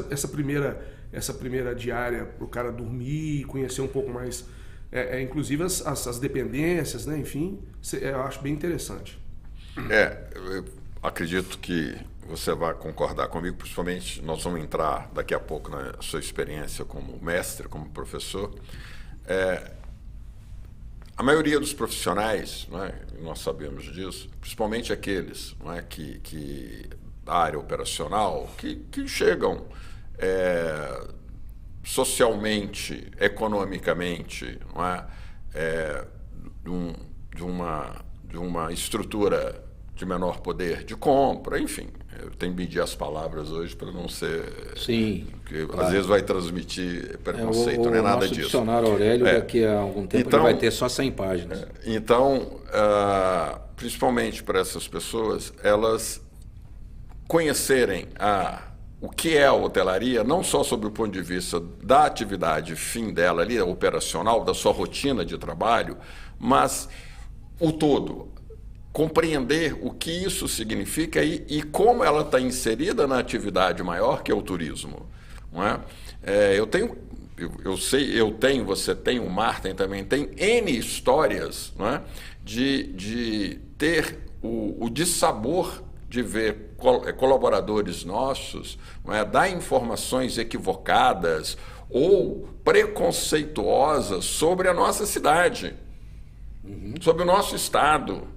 essa primeira diária para o cara dormir, conhecer um pouco mais, inclusive as dependências, né? Enfim, eu acho bem interessante. Eu acredito que você vai concordar comigo, principalmente nós vamos entrar daqui a pouco na sua experiência como mestre, como professor. A maioria dos profissionais, não é, nós sabemos disso, principalmente aqueles, não é, que da área operacional, que chegam socialmente, economicamente, não é, de uma estrutura de menor poder de compra, enfim. Eu tenho que medir as palavras hoje para não ser... Sim. Porque claro, às vezes vai transmitir preconceito, não é nada disso. O dicionário Aurélio, daqui a algum tempo, ele vai ter só 100 páginas. Então, principalmente para essas pessoas, elas conhecerem o que é a hotelaria, não só sob o ponto de vista da atividade fim dela ali, operacional, da sua rotina de trabalho, mas o todo. Compreender o que isso significa e como ela está inserida na atividade maior, que é o turismo. Não é? Você tem, o Martin também tem N histórias, não é? de ter o dissabor de ver colaboradores nossos, não é? Dar informações equivocadas ou preconceituosas sobre a nossa cidade, sobre o nosso estado.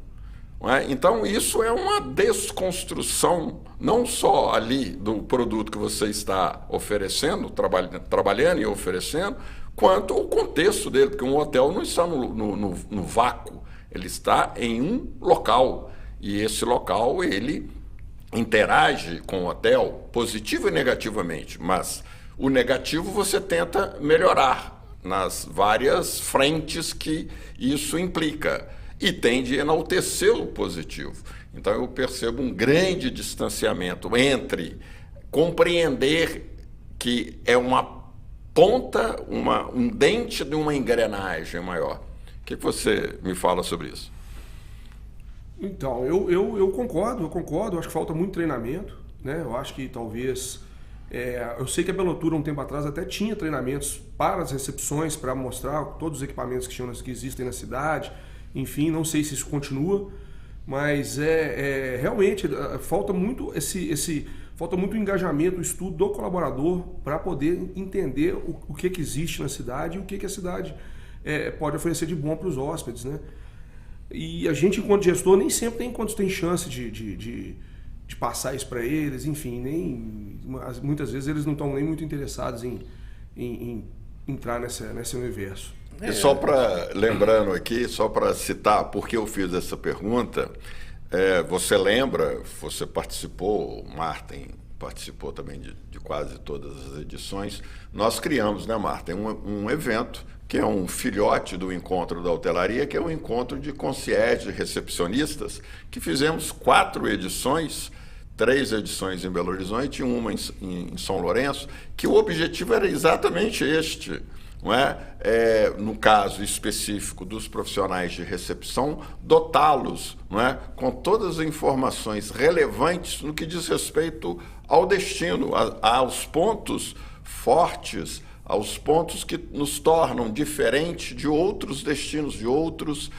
Então, isso é uma desconstrução, não só ali do produto que você está oferecendo, trabalhando e oferecendo, quanto o contexto dele, porque um hotel não está no vácuo, ele está em um local, e esse local, ele interage com o hotel positivo e negativamente, mas o negativo você tenta melhorar nas várias frentes que isso implica. E tende a enaltecer o positivo. Então, eu percebo um grande distanciamento entre compreender que é uma ponta, um dente de uma engrenagem maior. O que você me fala sobre isso? Então, eu concordo. Acho que falta muito treinamento, né? Eu acho que talvez... eu sei que a Belotura, um tempo atrás, até tinha treinamentos para as recepções, para mostrar todos os equipamentos que existem na cidade. Enfim, não sei se isso continua, mas realmente falta muito falta muito engajamento, o estudo do colaborador para poder entender o que existe na cidade e o que a cidade pode oferecer de bom para os hóspedes, né? E a gente, enquanto gestor, nem sempre tem chance de passar isso para eles, enfim, muitas vezes eles não estão nem muito interessados em entrar nesse universo. E só lembrando aqui, só para citar por que eu fiz essa pergunta, você lembra, você participou, o Martin participou também de quase todas as edições, nós criamos, né, Martin, um evento que é um filhote do Encontro da Hotelaria, que é um encontro de concierge recepcionistas, que fizemos 4 edições, 3 edições em Belo Horizonte e uma em São Lourenço, que o objetivo era exatamente este. Não é? No caso específico dos profissionais de recepção, dotá-los, não é, com todas as informações relevantes no que diz respeito ao destino, aos pontos fortes, aos pontos que nos tornam diferente de outros destinos, de outras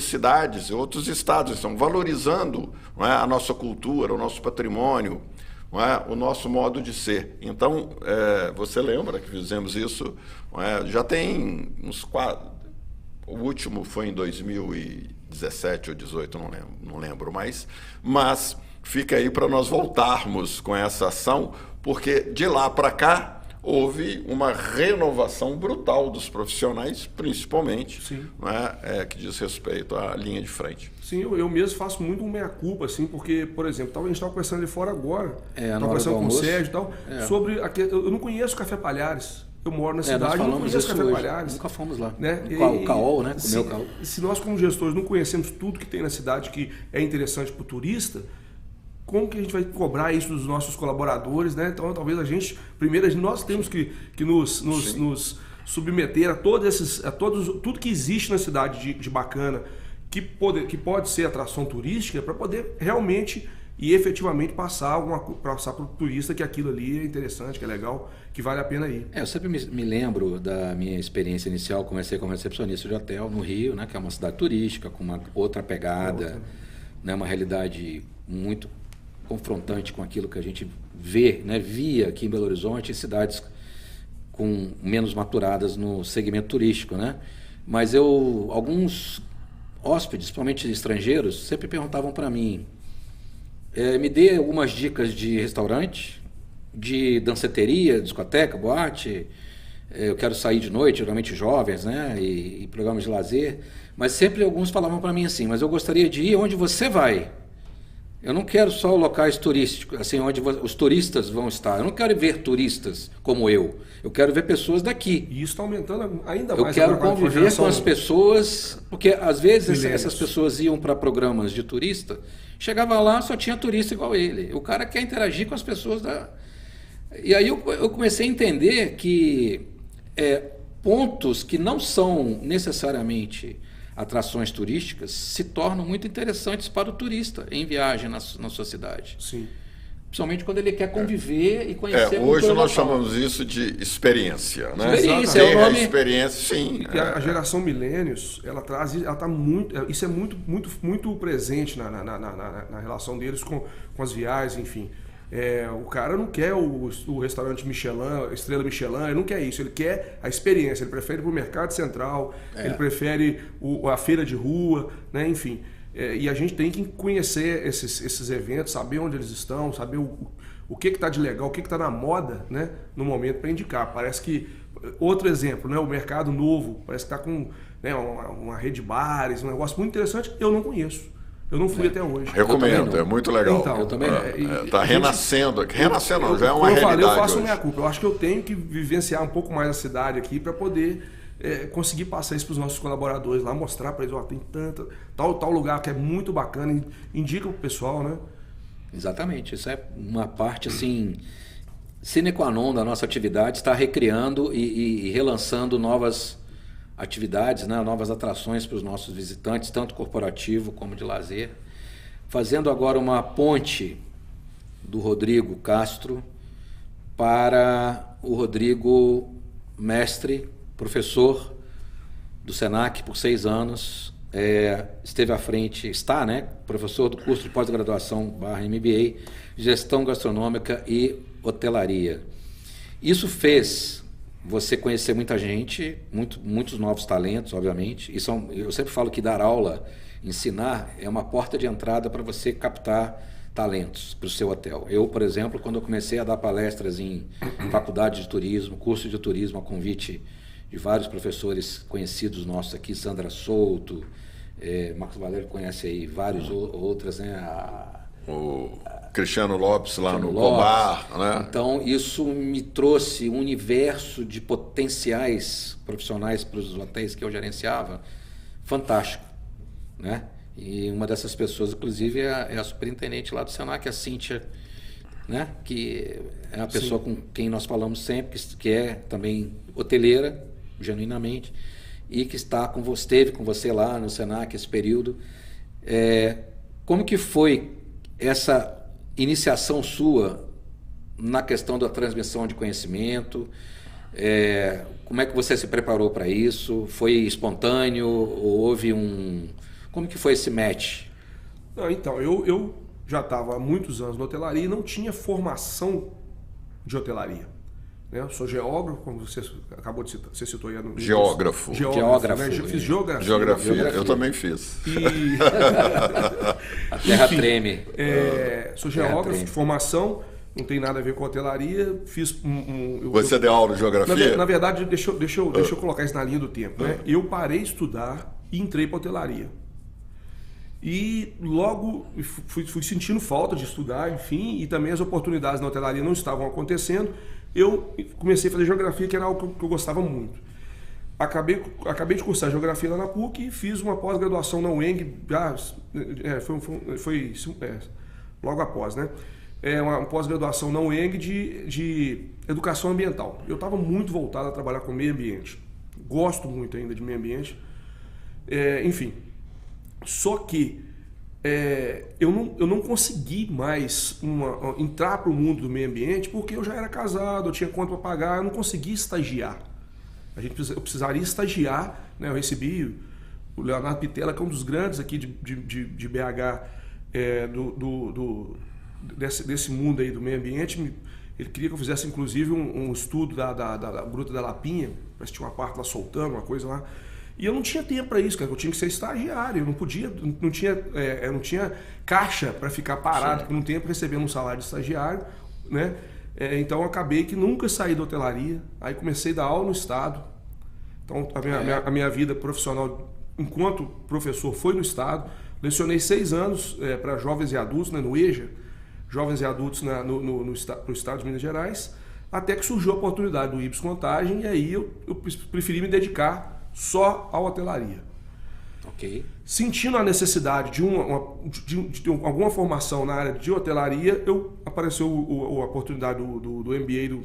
cidades, de outros estados. Estão valorizando, não é, a nossa cultura, o nosso patrimônio. não é, o nosso modo de ser. Então, você lembra que fizemos isso, não é, já tem uns 4... O último foi em 2017 ou 2018, não lembro mais. Mas fica aí para nós voltarmos com essa ação, porque de lá para cá houve uma renovação brutal dos profissionais, principalmente, não é, que diz respeito à linha de frente. Sim, eu mesmo faço muito um meia-culpa, assim, porque, por exemplo, a gente estava conversando ali fora agora, estava conversando com o Sérgio e tal, sobre... Eu não conheço Café Palhares. Eu moro na cidade, não conheço Café Palhares. Nunca fomos lá. Né? O Caol, né? Comeu o Caol. Se nós, como gestores, não conhecemos tudo que tem na cidade que é interessante para o turista, como que a gente vai cobrar isso dos nossos colaboradores, né? Então, talvez a gente, primeiro, nós temos que nos submeter a tudo que existe na cidade de bacana, que pode ser atração turística, para poder realmente e efetivamente passar para o turista que aquilo ali é interessante, que é legal, que vale a pena ir. Eu sempre me lembro da minha experiência inicial. Comecei como recepcionista de hotel no Rio, né, que é uma cidade turística, com uma outra pegada, né, uma realidade muito confrontante com aquilo que a gente via aqui em Belo Horizonte, em cidades com menos maturadas no segmento turístico, né? Mas alguns hóspedes, principalmente estrangeiros, sempre perguntavam para mim, me dê algumas dicas de restaurante, de danceteria, discoteca, boate. Eu quero sair de noite, geralmente jovens, né? E programas de lazer. Mas sempre alguns falavam para mim assim, mas eu gostaria de ir onde você vai. Eu não quero só locais turísticos, assim, onde os turistas vão estar. Eu não quero ver turistas como eu. Eu quero ver pessoas daqui. E isso está aumentando ainda mais. Eu quero conviver com as pessoas, porque às vezes essas pessoas iam para programas de turista, chegava lá, só tinha turista igual ele. O cara quer interagir com as pessoas da... E aí eu comecei a entender que pontos que não são necessariamente atrações turísticas se tornam muito interessantes para o turista em viagem na sua cidade. Sim. Principalmente quando ele quer conviver e conhecer a hoje nós local. chamamos isso de experiência, né? Experiência, é o nome... experiência, sim. E a geração millennials, ela tá muito, isso é muito presente na relação deles com as viagens, enfim. O cara não quer o restaurante Michelin, Estrela Michelin, ele não quer isso, ele quer a experiência, ele prefere ir para o Mercado Central, ele prefere a feira de rua, né? Enfim. E a gente tem que conhecer esses eventos, saber onde eles estão, saber o que está de legal, o que está na moda, né? No momento para indicar. Parece que, outro exemplo, né? O Mercado Novo, parece que está com, né, uma rede de bares, um negócio muito interessante, eu não conheço. Eu não fui até hoje. Recomendo, é muito legal. Então, eu também está renascendo. Renascendo não, já é uma realidade. Como eu falei, eu faço minha culpa. Eu acho que eu tenho que vivenciar um pouco mais a cidade aqui para poder conseguir passar isso para os nossos colaboradores lá, mostrar para eles, tem tal lugar que é muito bacana, indica para o pessoal, né? Exatamente. Isso é uma parte, assim, sine qua non da nossa atividade, está recriando e relançando novas atividades, né, novas atrações para os nossos visitantes, tanto corporativo como de lazer. Fazendo agora uma ponte do Rodrigo Castro para o Rodrigo Mestre, professor do Senac por 6 anos, esteve à frente, está, né, professor do curso de pós-graduação /MBA, Gestão Gastronômica e Hotelaria. Isso fez você conhecer muita gente, muitos novos talentos, obviamente. Eu sempre falo que dar aula, ensinar, é uma porta de entrada para você captar talentos para o seu hotel. Eu, por exemplo, quando eu comecei a dar palestras em faculdade de turismo, curso de turismo, a convite de vários professores conhecidos nossos aqui, Sandra Souto, Marcos Valério conhece aí vários outras, né? O Cristiano Lopes lá no Cobar, né? Então, isso me trouxe um universo de potenciais profissionais para os hotéis que eu gerenciava, fantástico, né? E uma dessas pessoas, inclusive, é a superintendente lá do Senac, a Cíntia, né? Que é a pessoa com quem nós falamos sempre, que é também hoteleira, genuinamente, e que esteve com você lá no Senac esse período. Como que foi essa iniciação sua na questão da transmissão de conhecimento? Como é que você se preparou para isso? Foi espontâneo? Ou houve como que foi esse match? Não, então, eu já estava há muitos anos na hotelaria e não tinha formação de hotelaria. Né? Eu sou geógrafo, como você acabou de citar, você citou aí no Geógrafo. Geógrafo. Né? Eu fiz geografia. Eu também fiz. A terra treme. Sou geógrafo de formação, não tem nada a ver com hotelaria. Fiz Você deu aula de geografia? Na verdade, deixa eu colocar isso na linha do tempo. Né? Eu parei de estudar e entrei para hotelaria. E logo fui sentindo falta de estudar, enfim, e também as oportunidades na hotelaria não estavam acontecendo. Eu comecei a fazer geografia, que era algo que eu gostava muito. Acabei de cursar geografia lá na PUC e fiz uma pós-graduação na UENG, foi logo após, né? Uma pós-graduação na UENG de educação ambiental. Eu estava muito voltado a trabalhar com meio ambiente. Gosto muito ainda de meio ambiente. Enfim, só que eu não consegui mais entrar para o mundo do meio ambiente porque eu já era casado, eu tinha conta para pagar, eu não conseguia estagiar. Eu precisaria estagiar, né? Eu recebi o Leonardo Pitella, que é um dos grandes aqui de BH, desse mundo aí do meio ambiente. Ele queria que eu fizesse inclusive um estudo da Gruta da Lapinha, parece que tinha uma parte lá soltando, uma coisa lá. E eu não tinha tempo para isso, cara. Eu tinha que ser estagiário, eu não tinha caixa para ficar parado por um tempo recebendo um salário de estagiário, né? Então eu acabei que nunca saí da hotelaria, aí comecei a dar aula no estado. Então a minha vida profissional enquanto professor foi no estado. Lecionei 6 anos para jovens e adultos, né, no EJA, jovens e adultos no estado de Minas Gerais, até que surgiu a oportunidade do Ibis Contagem e aí eu preferi me dedicar só à hotelaria. Ok. Sentindo a necessidade de alguma formação na área de hotelaria, apareceu a oportunidade do MBA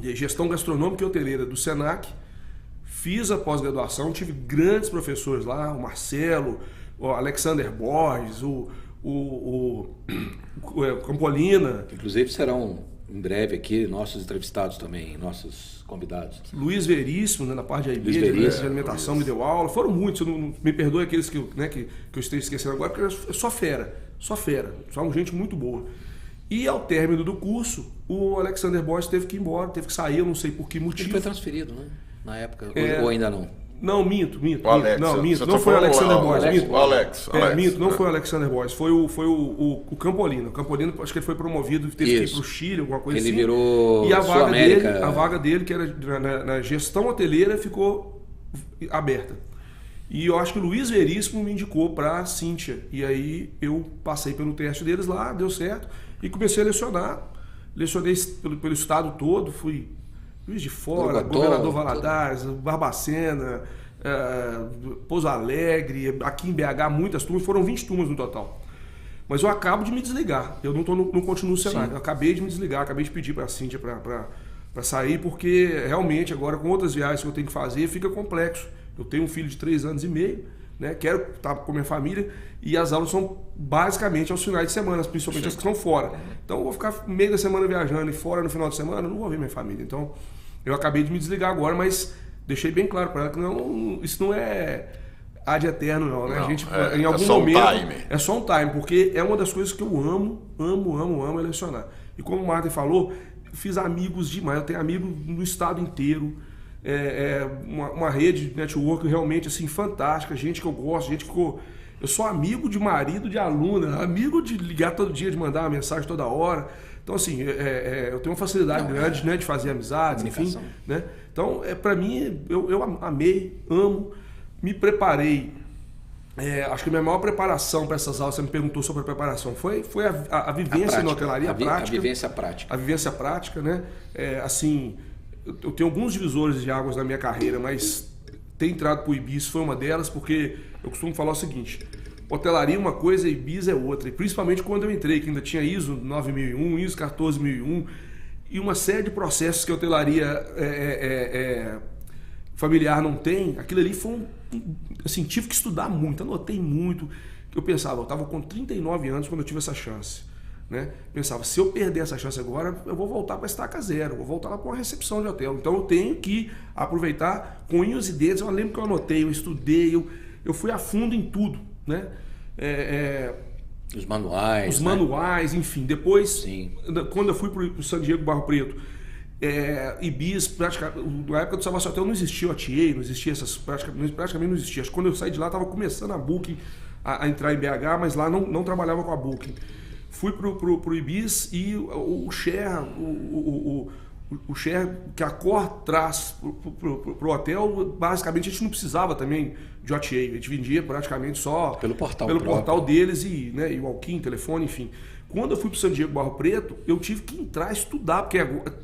de Gestão Gastronômica e Hoteleira do Senac. Fiz a pós-graduação, tive grandes professores lá, o Marcelo, o Alexander Borges, o Campolina. Inclusive serão em breve aqui nossos entrevistados também, nossos convidados. Luiz Veríssimo, né, na parte de de alimentação, me deu aula. Foram muitos, não me perdoe aqueles que eu esteja esquecendo agora, porque é só fera, só gente muito boa. E ao término do curso, o Alexander Borges teve que ir embora, teve que sair, eu não sei por que motivo. Ele foi transferido, né? Na época, ou ainda não? Não, minto. O Alex, Não foi o Alexander Borges. O Alex. Não foi o Alexander Borges, foi o Campolino. O Campolino, acho que ele foi promovido, teve que ir para o Chile, alguma coisa assim. Ele virou e a vaga dele, que era na gestão hoteleira, ficou aberta. E eu acho que o Luiz Veríssimo me indicou para a Cíntia. E aí eu passei pelo teste deles lá, deu certo, e comecei a lecionar. Lecionei pelo estado todo, fui Juiz de Fora, Governador Valadares, Barbacena, Pouso Alegre, aqui em BH muitas turmas, foram 20 turmas no total. Mas eu acabo de me desligar, eu não continuo no cenário, eu acabei de me desligar, acabei de pedir para a Cíntia para sair, porque realmente agora com outras viagens que eu tenho que fazer fica complexo. Eu tenho um filho de 3 anos e meio, né? Quero estar com a minha família e as aulas são basicamente aos finais de semana, principalmente as que estão fora. Então eu vou ficar meio da semana viajando e fora no final de semana, eu não vou ver minha família. Então eu acabei de me desligar agora, mas deixei bem claro para ela que isso não é ad eterno não, né? A gente em algum momento é só um time, porque é uma das coisas que eu amo lecionar. E como o Martin falou, fiz amigos demais, eu tenho amigos no estado inteiro. Uma rede de network realmente assim fantástica, gente que eu gosto, gente que eu sou amigo de marido de aluna, amigo de ligar todo dia, de mandar uma mensagem toda hora. Então assim, eu tenho uma facilidade grande, né, de fazer amizades, enfim, né? Então para mim eu amei, amo, me preparei. Acho que a minha maior preparação para essas aulas, você me perguntou sobre a preparação, foi a vivência na hotelaria, a vivência prática. A vivência prática, né? Assim, eu tenho alguns divisores de águas na minha carreira, mas ter entrado para o Ibis foi uma delas, porque eu costumo falar o seguinte: hotelaria é uma coisa, Ibis é outra. E principalmente quando eu entrei, que ainda tinha ISO 9001, ISO 14001 e uma série de processos que a hotelaria familiar não tem. Aquilo ali foi assim, tive que estudar muito, anotei muito. Eu pensava, eu estava com 39 anos quando eu tive essa chance. Né? Pensava, se eu perder essa chance agora, eu vou voltar para estaca zero, vou voltar lá para uma recepção de hotel. Então eu tenho que aproveitar com unhas e dedos. Eu lembro que eu anotei, eu estudei, eu fui a fundo em tudo, né? Os manuais, enfim. Depois, Sim. quando eu fui para o San Diego Barro Preto, Ibis, praticamente, na época do Savassi Hotel não existia o OTA, não existia praticamente não existia. Acho que quando eu saí de lá estava começando a Booking a entrar em BH, mas lá não trabalhava com a Booking. Fui pro Ibis e o share, o share que a Cor traz pro hotel, basicamente a gente não precisava também de OTA, a gente vendia praticamente só pelo portal deles e walk-in, telefone, enfim. Quando eu fui para o San Diego Barro Preto, eu tive que entrar e estudar, porque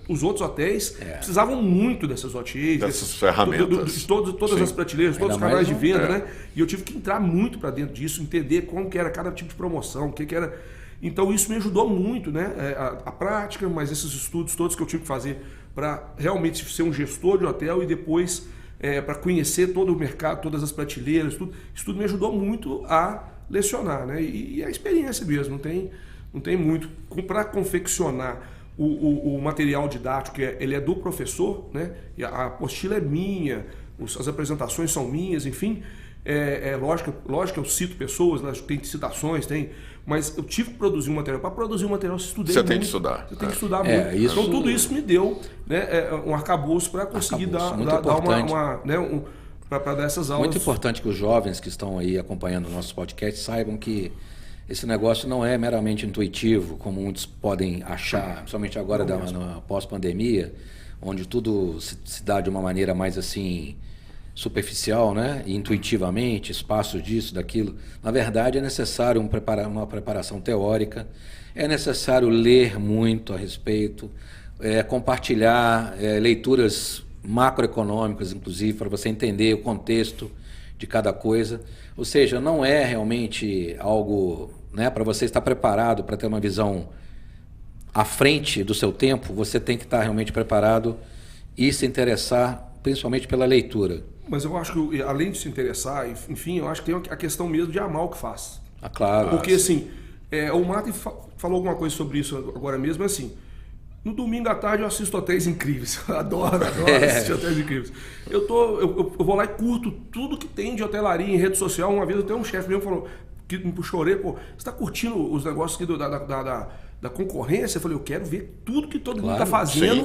os outros hotéis precisavam muito dessas OTAs, dessas ferramentas. De todas as prateleiras, todos os canais de venda, né? E eu tive que entrar muito para dentro disso, entender como que era cada tipo de promoção, o que era. Então isso me ajudou muito, né? A prática, mas esses estudos todos que eu tive que fazer para realmente ser um gestor de hotel e depois para conhecer todo o mercado, todas as prateleiras, isso tudo me ajudou muito a lecionar, né? E a experiência mesmo, não tem muito. Para confeccionar o material didático, ele é do professor, né? E a apostila é minha, as apresentações são minhas, enfim. Lógico que eu cito pessoas, né? Tem citações, mas eu tive que produzir um material. Para produzir um material, eu estudei muito. Você tem que estudar. Você tem que estudar muito. Então tudo isso me deu, né, um arcabouço para conseguir dar para dar essas aulas. Muito importante que os jovens que estão aí acompanhando o nosso podcast saibam que esse negócio não é meramente intuitivo, como muitos podem achar, principalmente agora na pós-pandemia, onde tudo se dá de uma maneira mais assim superficial, né? E intuitivamente, espaços disso, daquilo. Na verdade, é necessário uma preparação teórica, é necessário ler muito a respeito, compartilhar leituras macroeconômicas, inclusive, para você entender o contexto de cada coisa. Ou seja, não é realmente algo, né, para você estar preparado para ter uma visão à frente do seu tempo, você tem que estar realmente preparado e se interessar principalmente pela leitura. Mas eu acho que, além de se interessar, enfim, eu acho que tem a questão mesmo de amar o que faz. Claro. Porque, assim, o Martin falou alguma coisa sobre isso agora mesmo, assim, no domingo à tarde eu assisto Hotéis Incríveis. Adoro assistir Hotéis Incríveis. Eu vou lá e curto tudo que tem de hotelaria em rede social. Uma vez até um chefe mesmo falou, que me puxou a orelha, você está curtindo os negócios aqui da concorrência? Eu falei, eu quero ver tudo que todo mundo está fazendo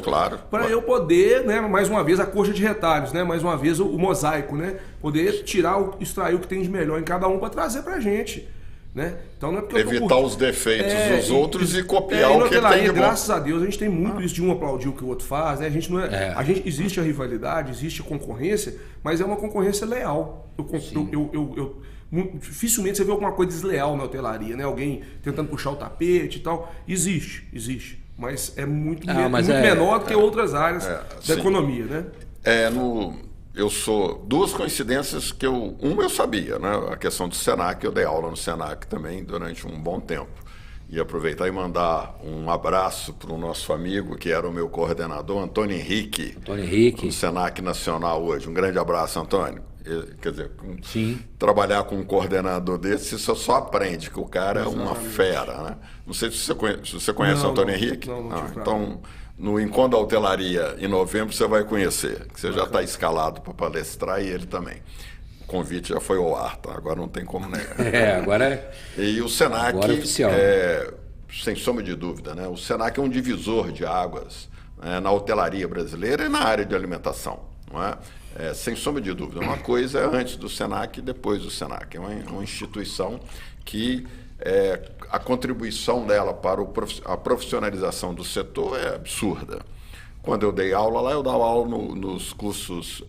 para eu poder, né, mais uma vez, a coxa de retalhos, né, mais uma vez o mosaico, né, poder extrair o que tem de melhor em cada um para trazer para a gente. Né? Então não é porque evitar os defeitos dos outros e copiar o que tem de bom. Graças a Deus a gente tem muito isso de um aplaudir o que o outro faz, né? Existe a rivalidade, existe a concorrência, mas é uma concorrência leal. Dificilmente você vê alguma coisa desleal na hotelaria, né? Alguém tentando puxar o tapete e tal. Existe, mas é muito menor do que outras áreas da economia, né? Eu sou duas coincidências que eu sabia, né? A questão do Senac, eu dei aula no Senac também durante um bom tempo. E aproveitar e mandar um abraço para o nosso amigo, que era o meu coordenador, Antônio Henrique. Do Senac Nacional hoje. Um grande abraço, Antônio. Quer dizer, trabalhar com um coordenador desse, você só aprende que o cara é uma fera, né? Não sei se você conhece o Antônio Henrique. Então, no Encontro da Hotelaria, em novembro, você vai conhecer, que você já está escalado para palestrar e ele também. O convite já foi ao ar, tá? Agora não tem como negar. Agora e o Senac, agora é oficial. Sem sombra de dúvida, né? O Senac é um divisor de águas, né, na hotelaria brasileira e na área de alimentação, não é? Sem sombra de dúvida. Uma coisa é antes do Senac e depois do Senac. É uma instituição que a contribuição dela para a profissionalização do setor é absurda. Quando eu dei aula lá, eu dava aula nos cursos,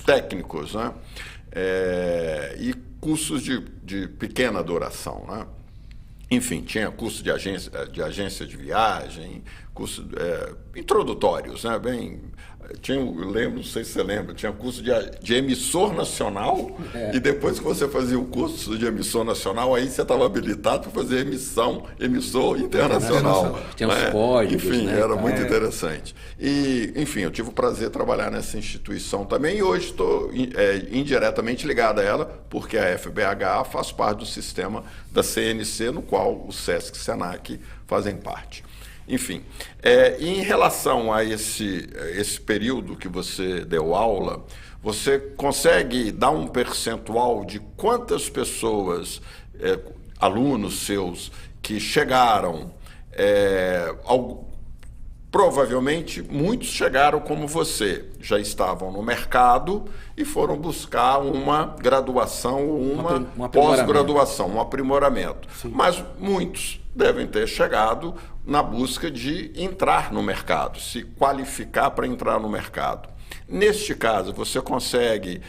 técnicos, né? E cursos de pequena duração, né? Enfim, tinha curso de agência de viagem, cursos introdutórios, né? Eu lembro, não sei se você lembra, tinha curso de emissor nacional e depois que você fazia o curso de emissor nacional, aí você estava habilitado para fazer emissor internacional. Tinha os códigos, enfim, era muito interessante. E, enfim, eu tive o prazer de trabalhar nessa instituição também e hoje estou indiretamente ligado a ela, porque a FBH faz parte do sistema da CNC, no qual o SESC e Senac fazem parte. Enfim, em relação a esse período que você deu aula, você consegue dar um percentual de quantas pessoas alunos seus que chegaram, provavelmente muitos chegaram como você, já estavam no mercado e foram buscar uma graduação ou uma pós-graduação, um aprimoramento. Sim. Mas muitos devem ter chegado na busca de entrar no mercado, se qualificar para entrar no mercado. Neste caso, você consegue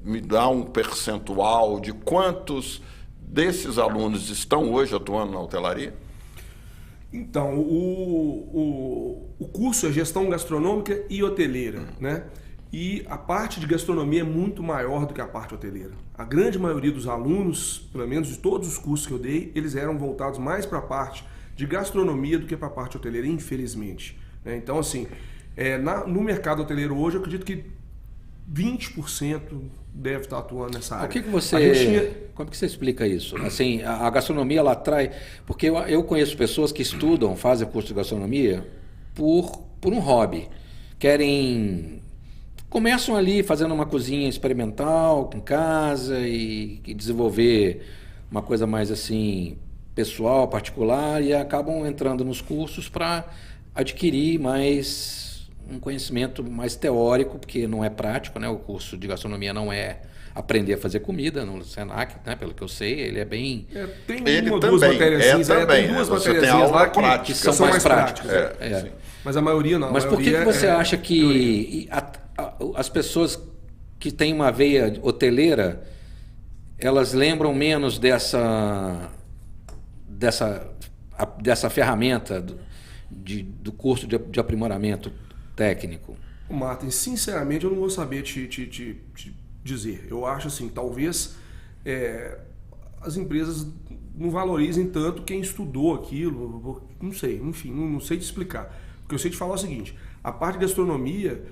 me dar um percentual de quantos desses alunos estão hoje atuando na hotelaria? Então, o curso é gestão gastronômica e hoteleira, né? E a parte de gastronomia é muito maior do que a parte hoteleira. A grande maioria dos alunos, pelo menos de todos os cursos que eu dei, eles eram voltados mais para a parte de gastronomia do que para a parte hoteleira, infelizmente, né? Então, assim, no mercado hoteleiro hoje, eu acredito que 20% deve estar atuando nessa área. Como que você explica isso? Assim, a gastronomia, ela atrai... Porque eu conheço pessoas que estudam, fazem curso de gastronomia por um hobby. Começam ali fazendo uma cozinha experimental em casa e desenvolver uma coisa mais assim, pessoal, particular, e acabam entrando nos cursos para adquirir um conhecimento mais teórico, porque não é prático, né? O curso de gastronomia não é aprender a fazer comida no Senac, né? Pelo que eu sei, ele é bem... Tem duas matérias lá que são mais práticas. Mas a maioria não. Mas por que você acha que as pessoas que têm uma veia hoteleira, elas lembram menos dessa ferramenta do curso de aprimoramento técnico? Martin, sinceramente eu não vou saber te dizer. Eu acho assim, talvez as empresas não valorizem tanto quem estudou aquilo, não sei, enfim, não sei te explicar. O que eu sei te falar é o seguinte: a parte de gastronomia,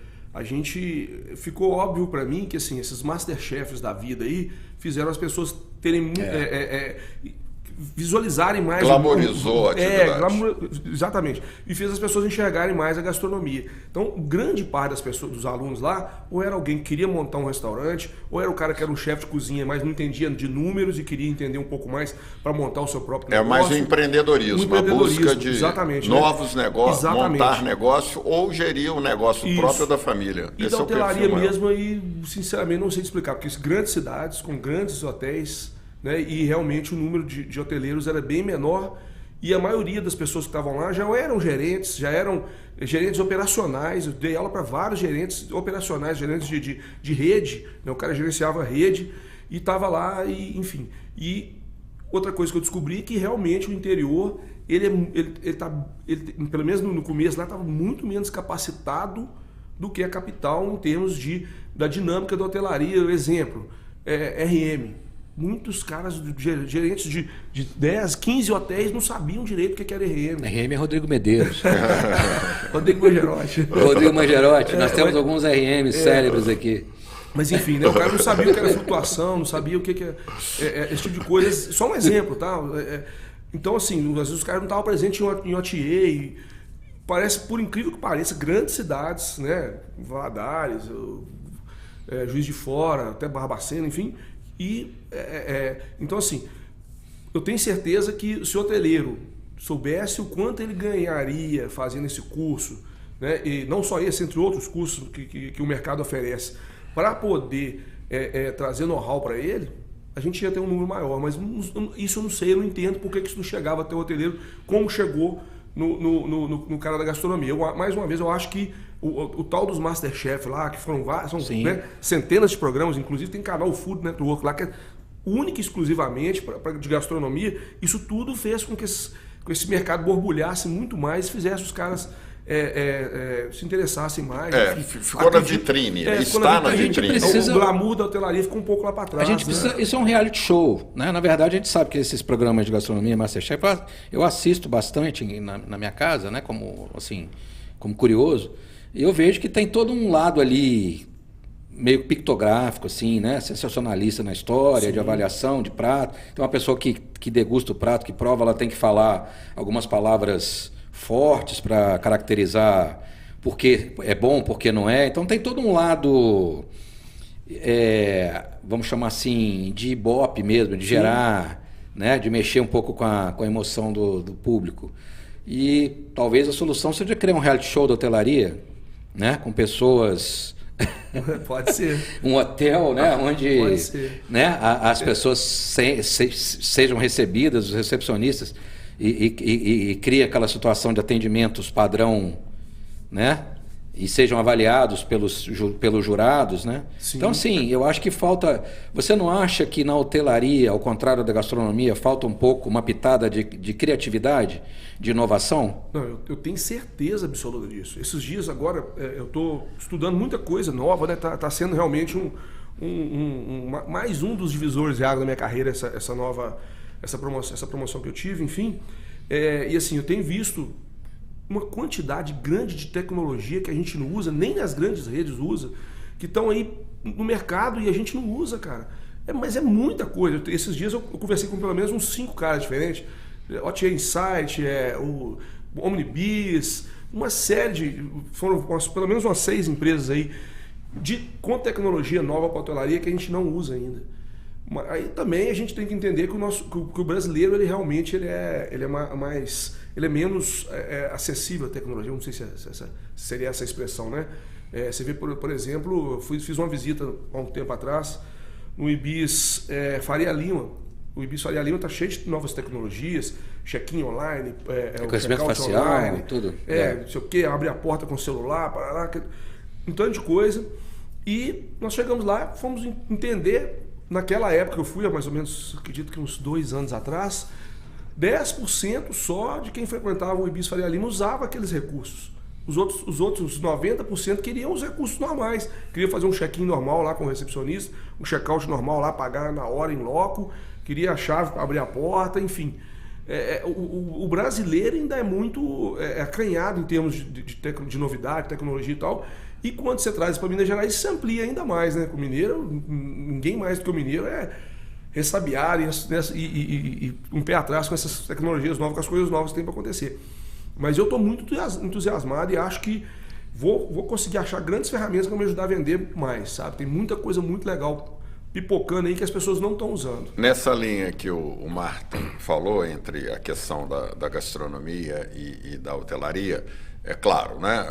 ficou óbvio para mim que assim, esses masterchefs da vida aí fizeram as pessoas terem visualizarem mais... Glamorizou a atividade. Exatamente. E fez as pessoas enxergarem mais a gastronomia. Então, grande parte das pessoas, dos alunos lá, ou era alguém que queria montar um restaurante, ou era o cara que era um chefe de cozinha, mas não entendia de números e queria entender um pouco mais para montar o seu próprio negócio. Mais o empreendedorismo, a busca de novos negócios, montar negócio ou gerir um negócio próprio da família. E da hotelaria mesmo, e sinceramente não sei te explicar, porque grandes cidades com grandes hotéis, né, e realmente o número de hoteleiros era bem menor, e a maioria das pessoas que estavam lá já eram gerentes operacionais. Eu dei aula para vários gerentes operacionais, gerentes de rede, né, o cara gerenciava a rede e estava lá, e, enfim. E outra coisa que eu descobri é que realmente o interior, ele pelo menos no começo lá, estava muito menos capacitado do que a capital em termos da dinâmica da hotelaria. Exemplo, RM. Muitos caras, gerentes de 10, 15 hotéis não sabiam direito o que era RM. RM é Rodrigo Medeiros. Rodrigo Mangerotti. Rodrigo Mangerotti. Nós temos alguns RM cérebros aqui. Mas enfim, né, o cara não sabia o que era flutuação, não sabia o que esse tipo de coisa. Só um exemplo, tá? Então, assim, às vezes os caras não estavam presentes em OTA. E parece, por incrível que pareça, grandes cidades, né? Valadares, Juiz de Fora, até Barbacena, enfim. Então, assim, eu tenho certeza que se o hoteleiro soubesse o quanto ele ganharia fazendo esse curso, né, e não só esse, entre outros cursos que o mercado oferece, para poder trazer know-how para ele, a gente ia ter um número maior. Mas isso eu não sei, eu não entendo por que isso não chegava até o hoteleiro como chegou no cara da gastronomia. Mais uma vez, eu acho que o tal dos Masterchef lá, que foram vários, né, centenas de programas, inclusive tem canal Food Network lá, que é única e exclusivamente de gastronomia. Isso tudo fez com que esse mercado borbulhasse muito mais, fizesse os caras se interessassem mais. Ficou na vitrine, está na vitrine. O glamour da hotelaria ficou um pouco lá para trás. A gente precisa, isso é um reality show, né? Na verdade, a gente sabe que esses programas de gastronomia, Masterchef, eu assisto bastante na minha casa, né? Como curioso. E eu vejo que tem todo um lado ali meio pictográfico, assim, né? Sensacionalista na história, sim, de avaliação de prato. Tem uma pessoa que degusta o prato, que prova, ela tem que falar algumas palavras fortes para caracterizar porque é bom, porque não é. Então tem todo um lado vamos chamar assim, de ibope mesmo, de gerar, né, de mexer um pouco com a emoção do público. E talvez a solução seja criar um reality show da hotelaria, né, com pessoas... Pode ser. Um hotel, né, onde, né, as pessoas sejam recebidas, os recepcionistas, e cria aquela situação de atendimentos padrão, né, e sejam avaliados pelos jurados, né? Sim. Então, assim, eu acho que falta... Você não acha que na hotelaria, ao contrário da gastronomia, falta um pouco uma pitada de criatividade, de inovação? Não, eu tenho certeza absoluta disso. Esses dias agora, eu estou estudando muita coisa nova, né? Tá sendo realmente mais um dos divisores de água da minha carreira, essa promoção que eu tive, enfim. E assim, eu tenho visto uma quantidade grande de tecnologia que a gente não usa, nem as grandes redes usa, que estão aí no mercado e a gente não usa, cara. Mas é muita coisa. Esses dias eu conversei com pelo menos uns 5 caras diferentes. OTA Insight, o Omnibis, uma série foram pelo menos umas 6 empresas aí com tecnologia nova para a hotelaria que a gente não usa ainda. Aí também a gente tem que entender que o brasileiro ele realmente ele é menos acessível à tecnologia. Não sei se seria essa expressão, né? Você vê, por exemplo, fiz uma visita há um tempo atrás no Ibis Faria Lima. O Ibis Faria Lima está cheio de novas tecnologias, check-in online, reconhecimento facial, online, tudo. Não sei o quê, abre a porta com o celular, um tanto de coisa. E nós chegamos lá, fomos entender. Naquela época eu fui, há mais ou menos, acredito que uns 2 anos atrás, 10% só de quem frequentava o Ibis Faria Lima usava aqueles recursos. Os outros 90% queriam os recursos normais. Queria fazer um check-in normal lá com o recepcionista, um check-out normal lá, pagar na hora, em loco, queria a chave para abrir a porta, enfim. O brasileiro ainda é muito acanhado em termos de novidade, tecnologia e tal. E quando você traz para Minas Gerais, isso amplia ainda mais, né? O mineiro, ninguém mais do que o mineiro é ressabiar e um pé atrás com essas tecnologias novas, com as coisas novas que tem para acontecer. Mas eu estou muito entusiasmado e acho que vou conseguir achar grandes ferramentas que vão me ajudar a vender mais, sabe? Tem muita coisa muito legal pipocando aí que as pessoas não estão usando. Nessa linha que o Martin falou, entre a questão da gastronomia e da hotelaria, é claro, né?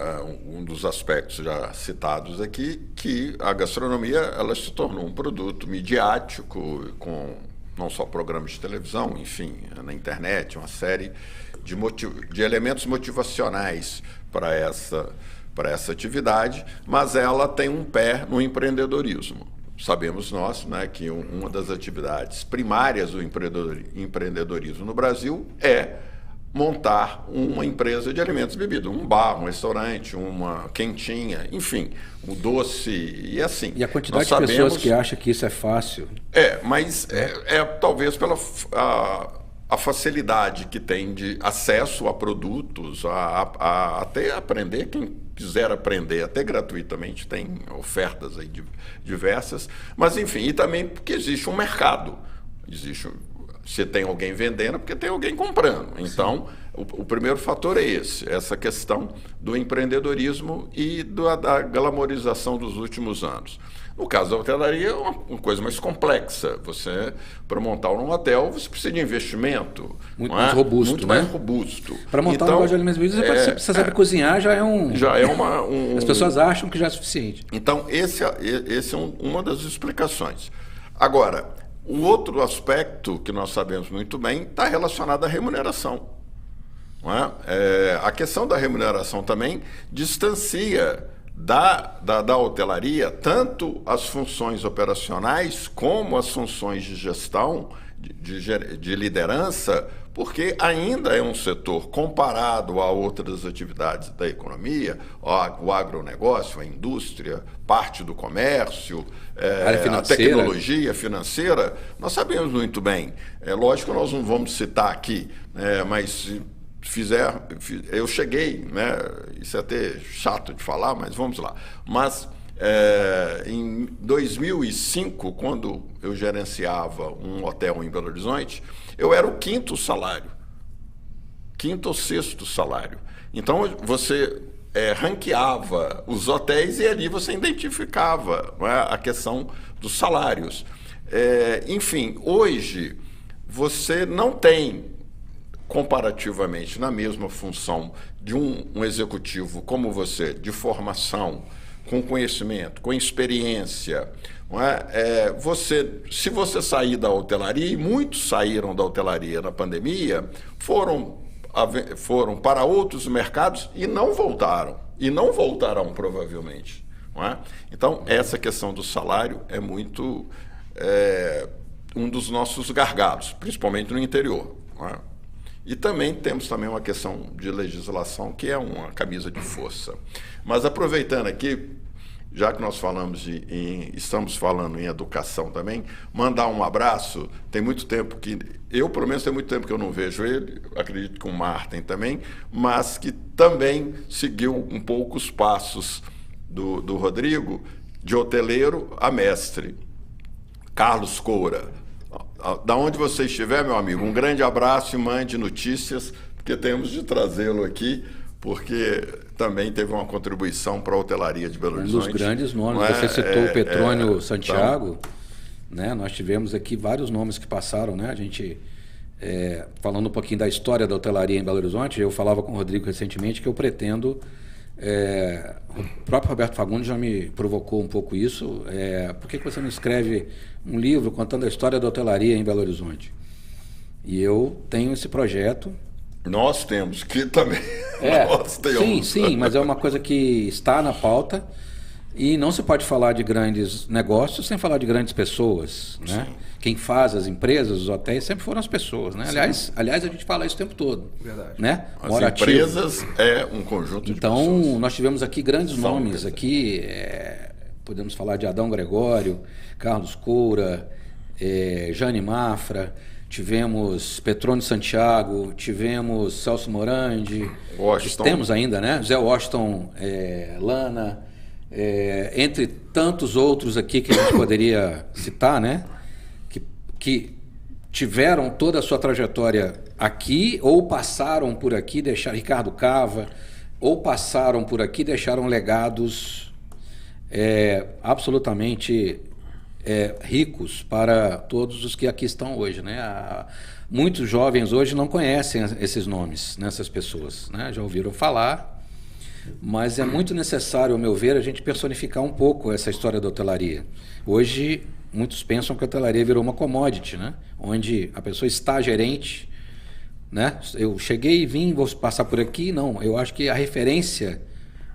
Um dos aspectos já citados aqui, que a gastronomia ela se tornou um produto midiático, com não só programas de televisão, enfim, na internet, uma série de elementos motivacionais para essa atividade, mas ela tem um pé no empreendedorismo. Sabemos nós, né, que uma das atividades primárias do empreendedorismo no Brasil é montar uma empresa de alimentos e bebidas, um bar, um restaurante, uma quentinha, enfim, um doce e assim. E a quantidade de pessoas que acham que isso é fácil. Mas talvez pela a facilidade que tem de acesso a produtos, até aprender, quem quiser aprender, até gratuitamente, tem ofertas aí diversas, mas enfim, e também porque existe um mercado, se tem alguém vendendo, é porque tem alguém comprando. Então, o primeiro fator é essa questão do empreendedorismo e da glamorização dos últimos anos. No caso da hotelaria, é uma coisa mais complexa. Para montar um hotel, você precisa de investimento. Muito mais robusto, muito mais robusto. Para montar um negócio de alimentos e bebidas, você precisa saber cozinhar, já é As pessoas acham que já é suficiente. Então, esse é uma das explicações. Agora, um outro aspecto que nós sabemos muito bem está relacionado à remuneração. Não é? A questão da remuneração também distancia da hotelaria tanto as funções operacionais como as funções de gestão, de liderança, porque ainda é um setor comparado a outras atividades da economia, o agronegócio, a indústria, parte do comércio, a tecnologia financeira. Nós sabemos muito bem. É lógico que nós não vamos citar aqui, mas eu cheguei, né, isso é até chato de falar, mas vamos lá. Mas em 2005, quando eu gerenciava um hotel em Belo Horizonte, eu era o 5º salário, 5º ou 6º salário. Então, você ranqueava os hotéis e ali você identificava, não é, a questão dos salários. Enfim, hoje você não tem, comparativamente, na mesma função de um executivo como você, de formação, com conhecimento, com experiência, não é? Se você sair da hotelaria, e muitos saíram da hotelaria na pandemia, foram para outros mercados e não voltaram. E não voltarão, provavelmente. Não é? Então, essa questão do salário é muito um dos nossos gargalos, principalmente no interior. Não é? E também temos uma questão de legislação, que é uma camisa de força. Mas aproveitando aqui, já que nós estamos falando em educação também, mandar um abraço. Tem muito tempo que, pelo menos tem muito tempo que eu não vejo ele, acredito que o Martin também, mas que também seguiu um pouco os passos do Rodrigo, de hoteleiro a mestre. Carlos Coura. Da onde você estiver, meu amigo, um grande abraço e mande notícias, porque temos de trazê-lo aqui, porque também teve uma contribuição para a hotelaria de Belo Horizonte. Um dos grandes nomes, você citou o Petrônio Santiago, né? Nós tivemos aqui vários nomes que passaram, né? A gente, falando um pouquinho da história da hotelaria em Belo Horizonte, eu falava com o Rodrigo recentemente que eu pretendo, o próprio Roberto Fagundes já me provocou um pouco isso, por que você não escreve um livro contando a história da hotelaria em Belo Horizonte? E eu tenho esse projeto. Nós temos, que também nós temos. Sim, mas é uma coisa que está na pauta e não se pode falar de grandes negócios sem falar de grandes pessoas, né? Quem faz as empresas, os hotéis, sempre foram as pessoas, né? Aliás, a gente fala isso o tempo todo. Verdade. Né? As empresas é um conjunto de pessoas. Então, nós tivemos aqui grandes nomes, aqui, podemos falar de Adão Gregório, Carlos Coura, Jane Mafra, tivemos Petrônio Santiago, tivemos Celso Morandi, temos ainda, né? Zé Washington, Lana, entre tantos outros aqui que a gente poderia citar, né? Que tiveram toda a sua trajetória aqui, ou passaram por aqui, deixaram Ricardo Cava, ou passaram por aqui, deixaram legados absolutamente ricos para todos os que aqui estão hoje, né? Muitos jovens hoje não conhecem esses nomes, né? Essas pessoas, né? Já ouviram falar, mas é muito necessário, ao meu ver, a gente personificar um pouco essa história da hotelaria. Hoje, muitos pensam que a hotelaria virou uma commodity, né? Onde a pessoa está gerente, né? Eu cheguei e vim, vou passar por aqui. Não, eu acho que a referência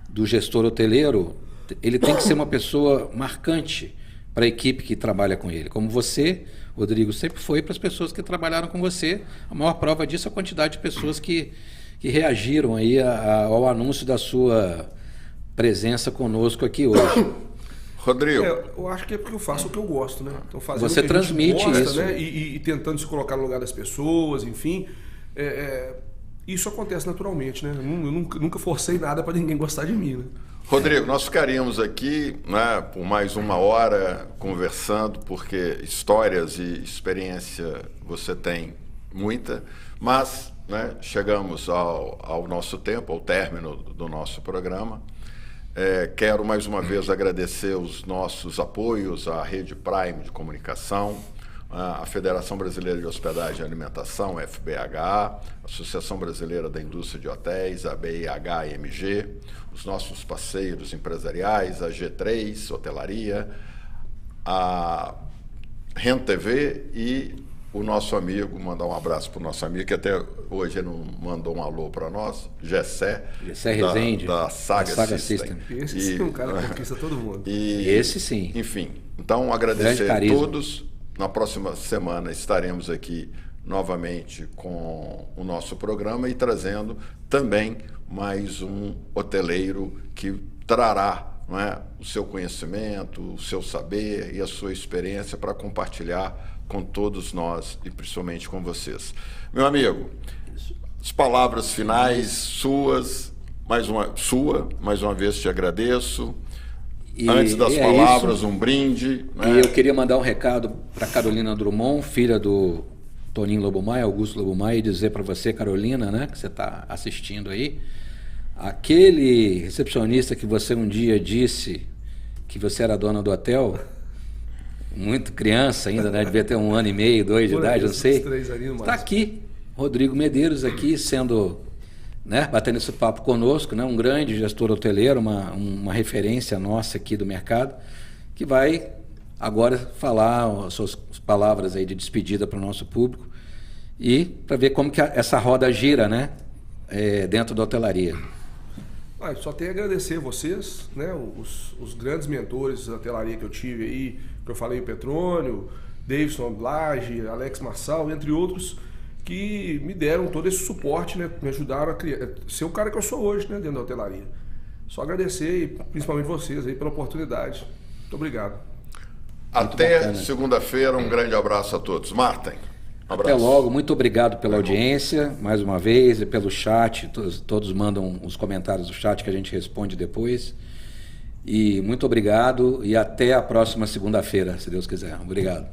do gestor hoteleiro, ele tem que ser uma pessoa marcante para a equipe que trabalha com ele. Como você, Rodrigo, sempre foi para as pessoas que trabalharam com você. A maior prova disso é a quantidade de pessoas que reagiram aí ao anúncio da sua presença conosco aqui hoje. Rodrigo. Eu acho que é porque eu faço o que eu gosto, né? Então, fazendo você o que transmite gosta, isso. Né? E tentando se colocar no lugar das pessoas, enfim. Isso acontece naturalmente, né? Eu nunca forcei nada para ninguém gostar de mim, né? Rodrigo, nós ficaríamos aqui, né, por mais uma hora conversando, porque histórias e experiência você tem muita, mas, né, chegamos ao nosso tempo, ao término do nosso programa. Quero mais uma vez agradecer os nossos apoios à Rede Prime de Comunicação, a Federação Brasileira de Hospedagem e Alimentação, FBH, a Associação Brasileira da Indústria de Hotéis, a BIHMG, os nossos parceiros empresariais, a G3 Hotelaria, a REN TV e o nosso amigo, mandar um abraço para o nosso amigo, que até hoje ele não mandou um alô para nós, Gessé Rezende, da Saga System. Esse sim, um cara que conquista todo mundo. Esse sim. Enfim, então agradecer a todos. Na próxima semana estaremos aqui novamente com o nosso programa e trazendo também mais um hoteleiro que trará, não é, o seu conhecimento, o seu saber e a sua experiência para compartilhar com todos nós e principalmente com vocês. Meu amigo, as palavras finais suas, mais uma vez te agradeço. Antes das palavras, um brinde. Né? E eu queria mandar um recado para Carolina Drummond, filha do Toninho Lobo Maia, Augusto Lobo Maia, e dizer para você, Carolina, né, que você está assistindo aí, aquele recepcionista que você um dia disse que você era dona do hotel, muito criança ainda, né? Devia ter 1 ano e meio, 2 de idade, não sei. Está aqui, Rodrigo Medeiros aqui, sendo, né, batendo esse papo conosco, né? Um grande gestor hoteleiro, uma referência nossa aqui do mercado, que vai agora falar as suas palavras aí de despedida para o nosso público e para ver como que essa roda gira, né? Dentro da hotelaria. Só tenho a agradecer vocês, né? Os grandes mentores da hotelaria que eu tive aí, que eu falei, o Petrônio, Davidson Blage, Alex Marçal, entre outros, que me deram todo esse suporte, né? Me ajudaram a ser o cara que eu sou hoje, né? Dentro da hotelaria. Só agradecer, e principalmente vocês aí, pela oportunidade. Muito obrigado. Até segunda-feira, um grande abraço a todos. Martin, um abraço. Até logo, muito obrigado pela audiência, mais uma vez, e pelo chat, todos mandam os comentários do chat que a gente responde depois. E muito obrigado e até a próxima segunda-feira, se Deus quiser. Obrigado.